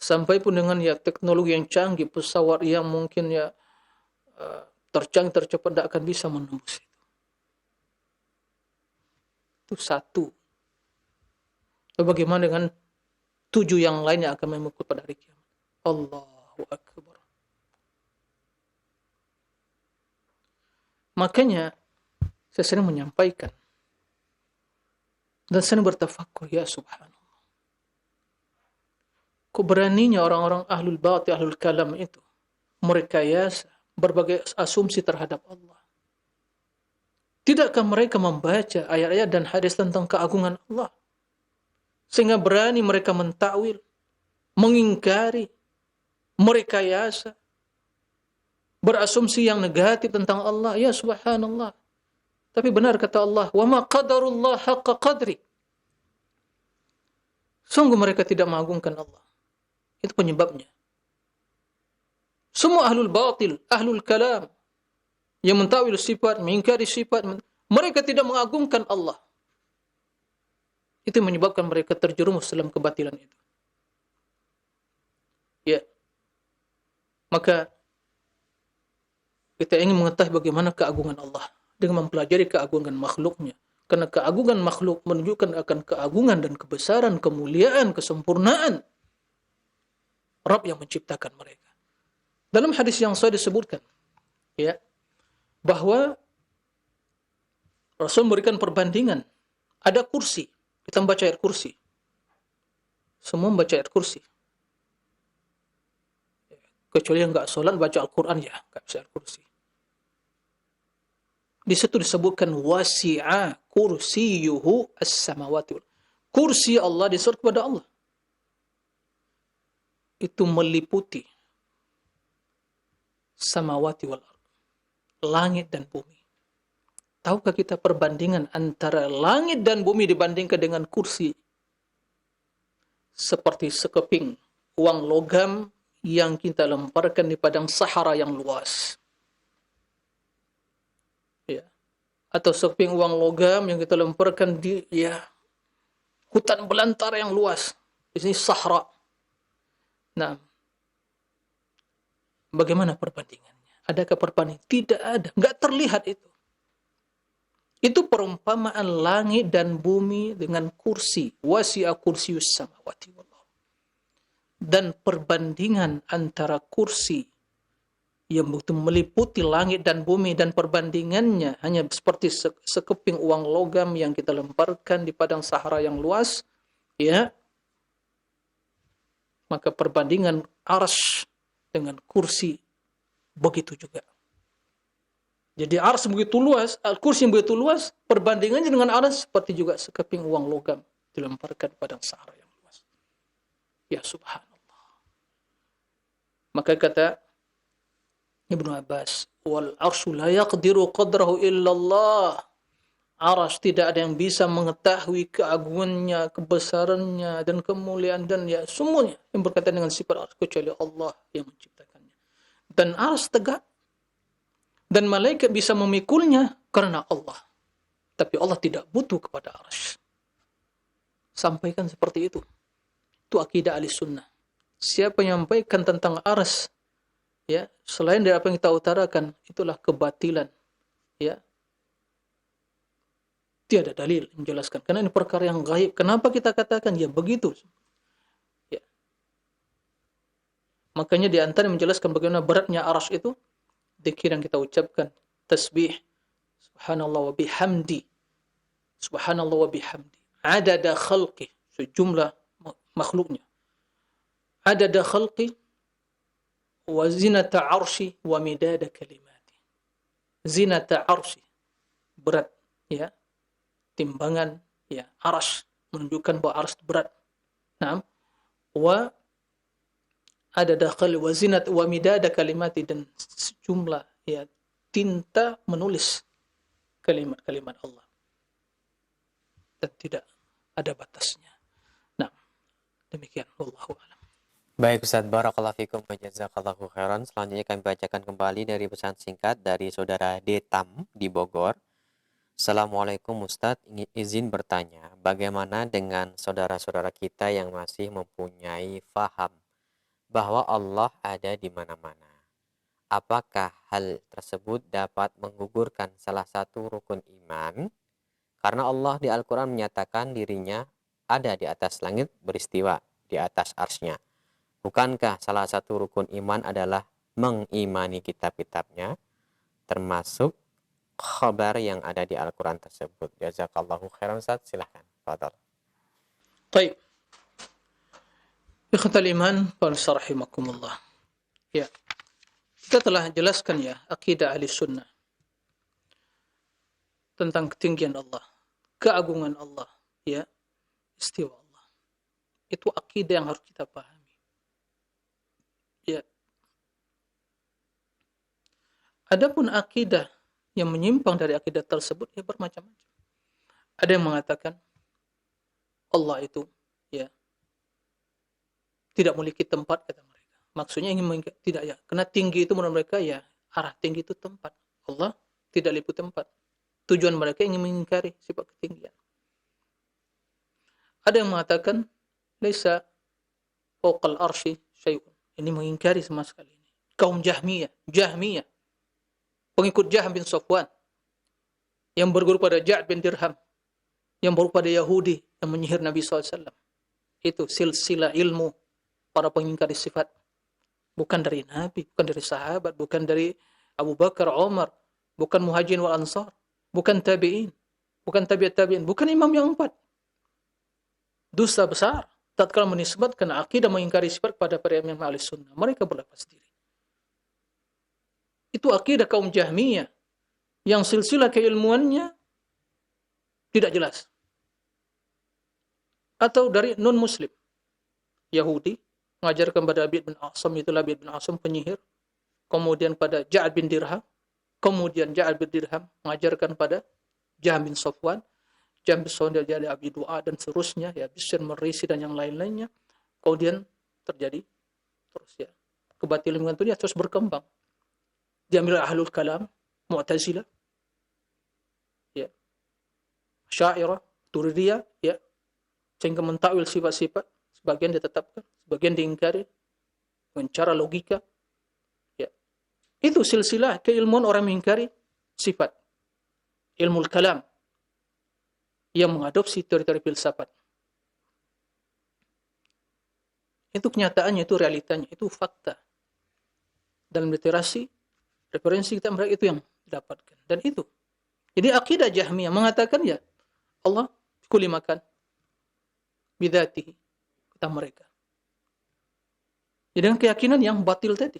Sampai pun dengan ya teknologi yang canggih, pesawat yang mungkin ya tercanggih, tercepat, tidak akan bisa menembus itu. Itu satu. Bagaimana dengan 7 yang lainnya akan mengikut pada hari kiamat? Allahu Akbar. Makanya saya sering menyampaikan dan sering bertafakur, ya subhanallah. Kok beraninya orang-orang ahlul batil, ahlul kalam itu merekayasa berbagai asumsi terhadap Allah. Tidakkah mereka membaca ayat-ayat dan hadis tentang keagungan Allah? Sehingga berani mereka mentakwil, mengingkari, merekayasa, berasumsi yang negatif tentang Allah. Ya subhanallah. Tapi benar kata Allah, "Wa ma qadarullah haqqa qadri." Sungguh mereka tidak mengagungkan Allah. Itu penyebabnya. Semua ahlul batil, ahlul kalam yang mentawil sifat, mengingkari sifat, mereka tidak mengagungkan Allah. Itu yang menyebabkan mereka terjerumus dalam kebatilan itu. Ya. Maka kita ingin mengetahui bagaimana keagungan Allah dengan mempelajari keagungan makhluknya. Karena keagungan makhluk menunjukkan akan keagungan dan kebesaran, kemuliaan, kesempurnaan Rabb yang menciptakan mereka. Dalam hadis yang saya disebutkan, ya, bahwa Rasul memberikan perbandingan. Ada kursi, kita membaca ayat kursi. Semua membaca ayat kursi. Kecuali yang enggak sholat baca Al-Quran, ya, enggak bisa ayat kursi. Di situ disebutkan wasi'a kursiyuhu as-samawati. Kursi Allah disebut kepada Allah. Itu meliputi samawati wal ard, langit dan bumi. Tahukah kita perbandingan antara langit dan bumi dibandingkan dengan kursi? Seperti sekeping uang logam yang kita lemparkan di padang Sahara yang luas. Ya. Atau sekeping uang logam yang kita lemparkan di hutan belantara yang luas. Di sini Sahara. Nah, bagaimana perbandingannya? Adakah perbandingan? Tidak ada. Enggak terlihat itu. Itu perumpamaan langit dan bumi dengan kursi. Wasi'a kursiyus samawati wal ardh. Dan perbandingan antara kursi yang begitu meliputi langit dan bumi dan perbandingannya hanya seperti sekeping uang logam yang kita lemparkan di padang Sahara yang luas, ya. Maka perbandingan arsy dengan kursi begitu juga. Jadi arsy begitu luas, kursi yang begitu luas, perbandingannya dengan arsy seperti juga sekeping uang logam dilemparkan di padang Sahara yang luas. Ya subhanallah. Maka kata Ibnu Abbas, wal arsyu la yaqdiru qadrahu illallah. Arsy tidak ada yang bisa mengetahui keagungannya, kebesarannya, dan kemuliaan dan ya semuanya yang berkaitan dengan sifat arsy kecuali Allah yang menciptakannya. Dan arsy tegak dan malaikat bisa memikulnya karena Allah. Tapi Allah tidak butuh kepada arsy. Sampaikan seperti itu. Itu akidah ahli sunnah. Siapa yang menyampaikan tentang arsy, ya, selain dari apa yang kita utarakan, itulah kebatilan. Ya. Tiada dalil menjelaskan. Karena ini perkara yang gaib. Kenapa kita katakan? Ya begitu. Ya. Makanya di antara yang menjelaskan bagaimana beratnya arsy itu, dzikir yang kita ucapkan, tasbih, subhanallah wa bihamdi, subhanallah wa bihamdi, adada khalqi, sejumlah makhluknya, adada khalqi, wa zinata arsy, wa midada kalimati. Zinata arsy, berat, ya, timbangan, ya, arsy, menunjukkan bahwa arsy berat. Naam, wa adada khalqi, wa zinat, wa midada kalimati, dan sejumlah, ya, tinta menulis kalimat-kalimat Allah. Dan tidak ada batasnya. Nah, demikian. Wallahu a'lam. Baik Ustaz, barakallahu fikum wa jazakallahu khairan. Selanjutnya kami bacakan kembali dari pesan singkat dari saudara Detam di Bogor. Assalamualaikum Ustaz, izin bertanya, bagaimana dengan saudara-saudara kita yang masih mempunyai faham bahwa Allah ada di mana-mana? Apakah hal tersebut dapat menggugurkan salah satu rukun iman? Karena Allah di Al-Quran menyatakan dirinya ada di atas langit, beristiwa di atas arsy-Nya. Bukankah salah satu rukun iman adalah mengimani kitab-kitabnya, termasuk khabar yang ada di Al-Quran tersebut? Jazakallahu khairan Ustaz, silahkan. Fadal. Baik. Ikhwatal iman, rahimakumullah. Ya. Kita telah jelaskan ya akidah ahli sunnah tentang ketinggian Allah, keagungan Allah, ya, istiwa Allah. Itu akidah yang harus kita pahami. Ya. Adapun akidah yang menyimpang dari akidah tersebut ya bermacam-macam. Ada yang mengatakan Allah itu ya tidak memiliki tempat, kata mereka. Maksudnya ingin tidak ya, karena tinggi itu menurut mereka ya arah tinggi itu tempat. Allah tidak lipu tempat. Tujuan mereka ingin mengingkari sifat ketinggian. Ada yang mengatakan laisa fawqal arsy syai'un. Ini mengingkari sama sekali ini. Kaum Jahmiyah, pengikut Jahm bin Safwan yang berguru pada Ja'd bin Dirham, yang berguru pada Yahudi yang menyihir Nabi SAW. Itu silsilah ilmu para pengingkari sifat. Bukan dari Nabi, bukan dari sahabat, bukan dari Abu Bakar, Umar, bukan Muhajirin wal Ansar, bukan tabi'in, bukan tabi'at tabi'in, bukan imam yang 4. Dosa besar tatkala menisbatkan akidah mengingkari sifat kepada para imam ahli sunnah. Mereka berlepas diri. Itu akidah kaum Jahmiyah yang silsilah keilmuannya tidak jelas. Atau dari non-muslim. Yahudi mengajarkan pada Labid bin Asam, itu Labid bin Asam penyihir. Kemudian pada Ja'ad bin Dirham. Kemudian Ja'ad bin Dirham mengajarkan pada Jahm bin Safwan. Jahm bin Safwan dari Abi Du'a dan seterusnya. Ya, Bishr Merisi dan yang lain-lainnya. Kemudian terjadi terus ya. Kebatilan itu ya terus berkembang. Diambil ahlul kalam, Mu'tazilah. Ya. Syairah, Turidiyah, ya. Sehingga mentakwil sifat-sifat. Sebagian ditetapkan, sebagian diingkari dengan cara logika. Ya. Itu silsilah keilmuan orang mengingkari sifat. Ilmu kalam yang mengadopsi teori-teori filsafat. Itu kenyataannya, itu realitanya, itu fakta. Dalam literasi, referensi kita mereka itu yang didapatkan. Dan itu. Jadi akidah Jahmiyah mengatakan ya Allah kulimakan bidatihi. Mereka. Dengan keyakinan yang batil tadi.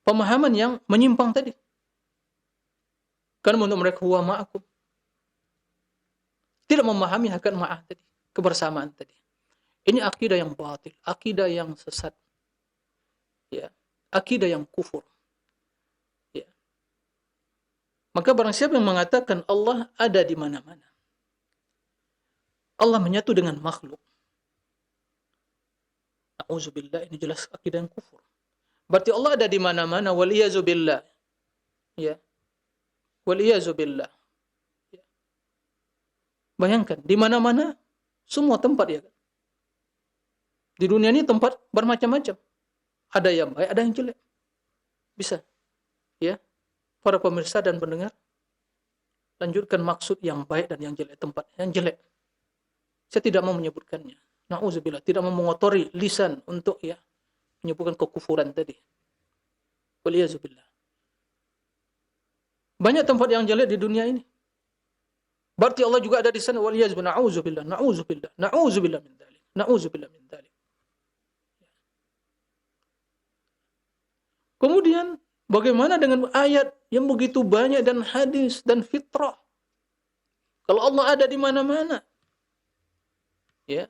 Pemahaman yang menyimpang tadi. Karena menurut mereka huwa ma'akum. Tidak memahami hakikat ma'ah tadi. Kebersamaan tadi. Ini akidah yang batil. Akidah yang sesat. Ya. Akidah yang kufur. Ya. Maka barang siapa yang mengatakan Allah ada di mana-mana. Allah menyatu dengan makhluk. Na'udzubillah, ini jelas akidah yang kufur. Berarti Allah ada di mana-mana, waliyazubillah. Ya. Waliyazubillah. Ya. Bayangkan, di mana-mana semua tempat ya. Di dunia ini tempat bermacam-macam. Ada yang baik, ada yang jelek. Bisa. Ya. Para pemirsa dan pendengar, lanjutkan maksud yang baik dan yang jelek, tempat yang jelek. Saya tidak mau menyebutkannya. Na'udzubillah, tidak mau mengotori lisan untuk ya menyebutkan kekufuran tadi. Waliyazubillah. Banyak tempat yang jelek di dunia ini. Berarti Allah juga ada di sana. Waliyazubillah, na'udzubillah, na'udzubillah, na'udzubillah min dzalik. Na'udzubillah min dzalik. Kemudian bagaimana dengan ayat yang begitu banyak dan hadis dan fitrah? Kalau Allah ada di mana-mana. Ya.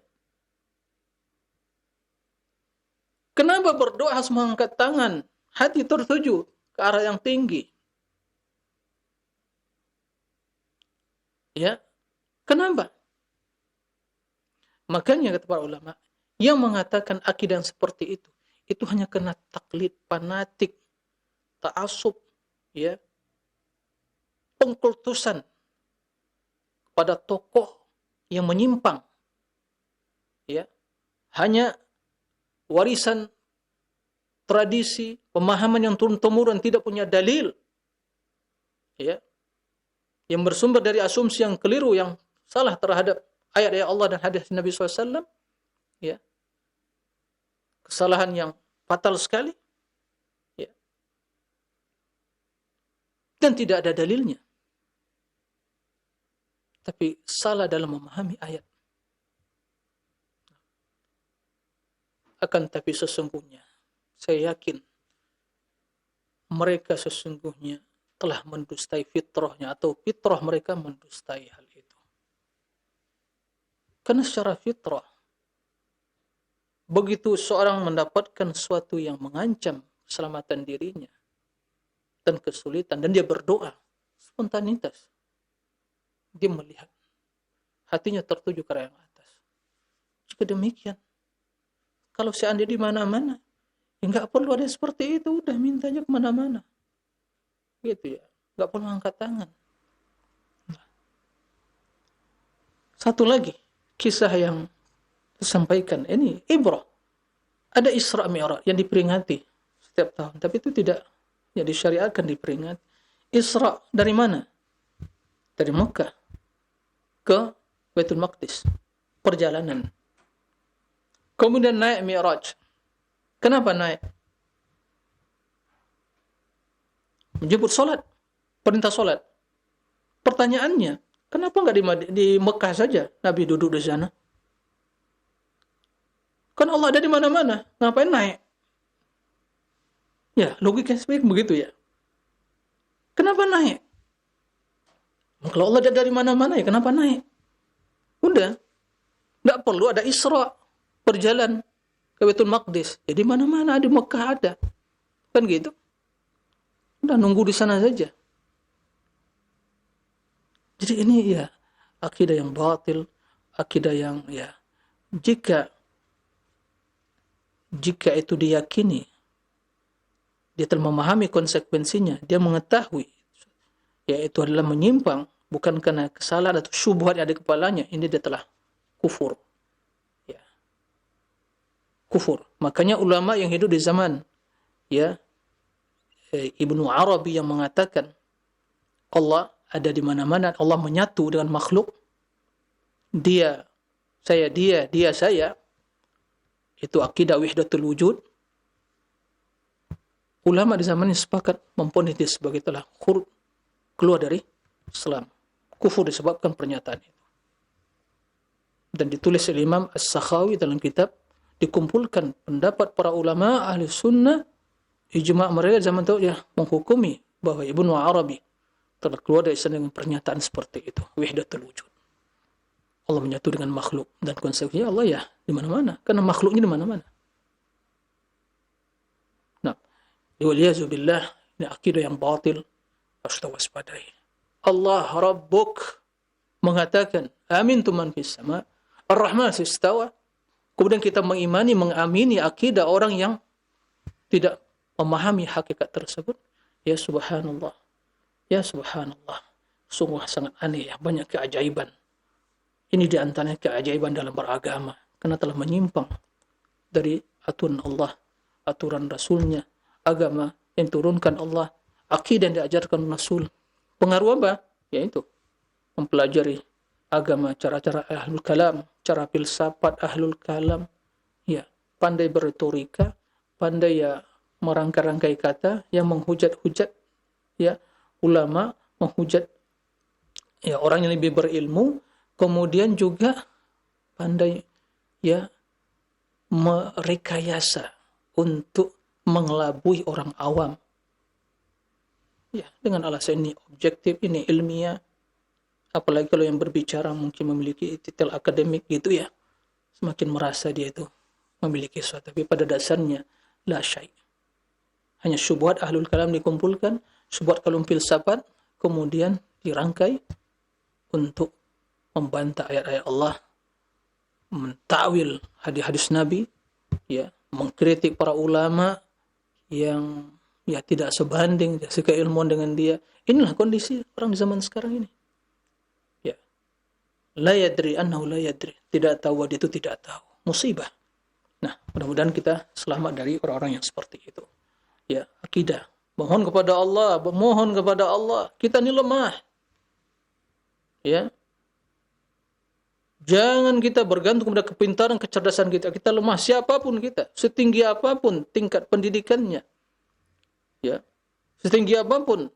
Kenapa berdoa harus mengangkat tangan? Hati tertuju ke arah yang tinggi. Ya. Kenapa? Makanya kata para ulama, yang mengatakan akidah yang seperti itu hanya kena taklid, fanatik, ta'assub, ya. Pengkultusan pada tokoh yang menyimpang. Ya, hanya warisan tradisi, pemahaman yang turun-temurun tidak punya dalil. Ya. Yang bersumber dari asumsi yang keliru, yang salah terhadap ayat-ayat Allah dan hadis Nabi SAW, ya, kesalahan yang fatal sekali, ya, dan tidak ada dalilnya. Tapi salah dalam memahami ayat. Akan tapi sesungguhnya, saya yakin mereka sesungguhnya telah mendustai fitrahnya, atau fitrah mereka mendustai hal itu. Karena secara fitrah, begitu seorang mendapatkan sesuatu yang mengancam keselamatan dirinya dan kesulitan, dan dia berdoa, spontanitas, dia melihat hatinya tertuju ke arah yang atas. Jika demikian, kalau seandainya di mana-mana, ya nggak perlu ada seperti itu, udah mintanya kemana-mana, gitu ya, nggak perlu angkat tangan. Satu lagi kisah yang disampaikan ini ibrah. Ada Isra Mi'raj yang diperingati setiap tahun, tapi itu tidak ya disyariatkan diperingati. Isra dari mana? Dari Mekah ke Baitul Maqdis, perjalanan. Kemudian naik Mi'raj. Kenapa naik? Menjemput salat, perintah salat. Pertanyaannya, kenapa nggak di Mekah saja Nabi duduk di sana? Kan Allah ada di mana-mana, ngapain naik? Ya, logikanya seperti begitu ya. Kenapa naik? Kalau Allah ada dari mana-mana, ya kenapa naik? Udah, nggak perlu ada Isra, berjalan ke Baitul Maqdis. Jadi mana-mana, di Mekah ada. Kan gitu. Udah nunggu di sana saja. Jadi ini ya akidah yang batil, akidah yang ya jika itu diyakini, dia telah memahami konsekuensinya, dia mengetahui yaitu adalah menyimpang bukan karena kesalahan atau syubhat yang ada di kepalanya, ini dia telah kufur. Ya. Kufur. Makanya ulama yang hidup di zaman ya Ibnu Arabi yang mengatakan Allah ada di mana-mana, Allah menyatu dengan makhluk. Dia, saya. Itu akidah wahdatul wujud. Ulama di zaman ini sepakat memponis dia sebagai telah keluar dari Islam. Kufur disebabkan pernyataan itu. Dan ditulis oleh Imam As-Sakhawi dalam kitab, dikumpulkan pendapat para ulama ahli sunnah, ijma' mereka zaman itu ya menghukumi bahwa Ibnu Arabi telah keluar dari Islam dengan pernyataan seperti itu, wahdatul wujud. Allah menyatu dengan makhluk, dan konsepnya Allah ya di mana-mana, karena makhluknya di mana-mana. Nah, waliyazubillah, ini akidah yang batil, harus waspadai. Allah Rabbuk mengatakan, amin tuman fis sama, ar-Rahman istawa. Kemudian kita mengamini akidah orang yang tidak memahami hakikat tersebut. Ya subhanallah. Ya subhanallah. Sungguh sangat aneh ya, banyak keajaiban. Ini di antaranya keajaiban dalam beragama, karena telah menyimpang dari aturan Allah, aturan Rasulnya, agama yang turunkan Allah, akidah yang diajarkan Rasul. Pengaruh apa? Yaitu mempelajari agama, cara-cara ahlul kalam, cara filsafat ahlul kalam, ya, pandai berretorika, pandai ya merangkai-rangkai kata yang menghujat-hujat ya ulama, menghujat ya orang yang lebih berilmu. Kemudian juga pandai ya merekayasa untuk mengelabui orang awam. Ya, dengan alasan ini objektif, ini ilmiah. Apalagi kalau yang berbicara mungkin memiliki titel akademik gitu ya. Semakin merasa dia itu memiliki sesuatu. Tapi pada dasarnya la syai'. Hanya syubhat ahlul kalam dikumpulkan, syubhat kalam filsafat, kemudian dirangkai untuk membantah ayat-ayat Allah, mentakwil hadis-hadis Nabi, ya, mengkritik para ulama yang ya tidak sebanding sekeilmuan dengan dia. Inilah kondisi orang di zaman sekarang ini. Ya. La yadri annahu la yadri. Tidak tahu dia itu tidak tahu. Musibah. Nah, mudah-mudahan kita selamat dari orang-orang yang seperti itu. Ya, akidah. Mohon kepada Allah, memohon kepada Allah. Kita ini lemah. Ya. Jangan kita bergantung pada kepintaran, kecerdasan kita. Kita lemah siapapun kita, setinggi apapun tingkat pendidikannya, ya, setinggi apapun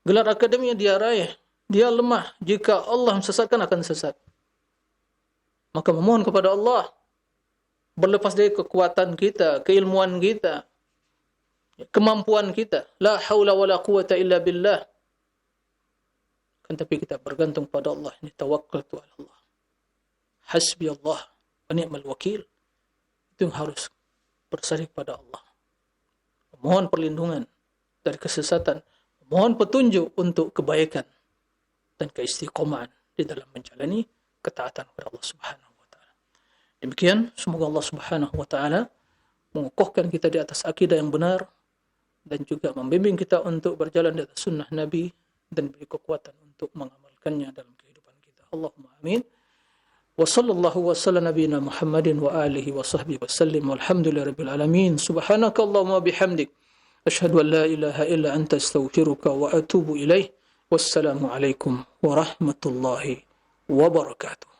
gelar akademik yang dia raih, dia lemah. Jika Allah sesatkan, akan sesat. Maka memohon kepada Allah, berlepas dari kekuatan kita, keilmuan kita, kemampuan kita. La haula wala quwata illa billah. Kan tapi kita bergantung pada Allah. Ini tawakkaltu ala Allah. Hasbi Allah wa ni'mal wakil. Itu yang harus bersanding pada Allah. Mohon perlindungan dari kesesatan, mohon petunjuk untuk kebaikan dan keistiqomahan di dalam menjalani ketaatan kepada Allah Subhanahu wa taala. Demikian, semoga Allah Subhanahu wa taala mengukuhkan kita di atas akidah yang benar dan juga membimbing kita untuk berjalan di atas sunnah Nabi dan beri kekuatan untuk mengamalkannya dalam kehidupan kita. Allahumma amin. Wa sallallahu wa sallam nabiyina Muhammadin wa alihi wa sahbihi wa sallim walhamdulillahirabbil alamin. Subhanakallahumma bihamdik asyhadu an la ilaha illa anta astaghfiruka wa atubu ilaih. Wassalamu alaikum warahmatullahi wabarakatuh.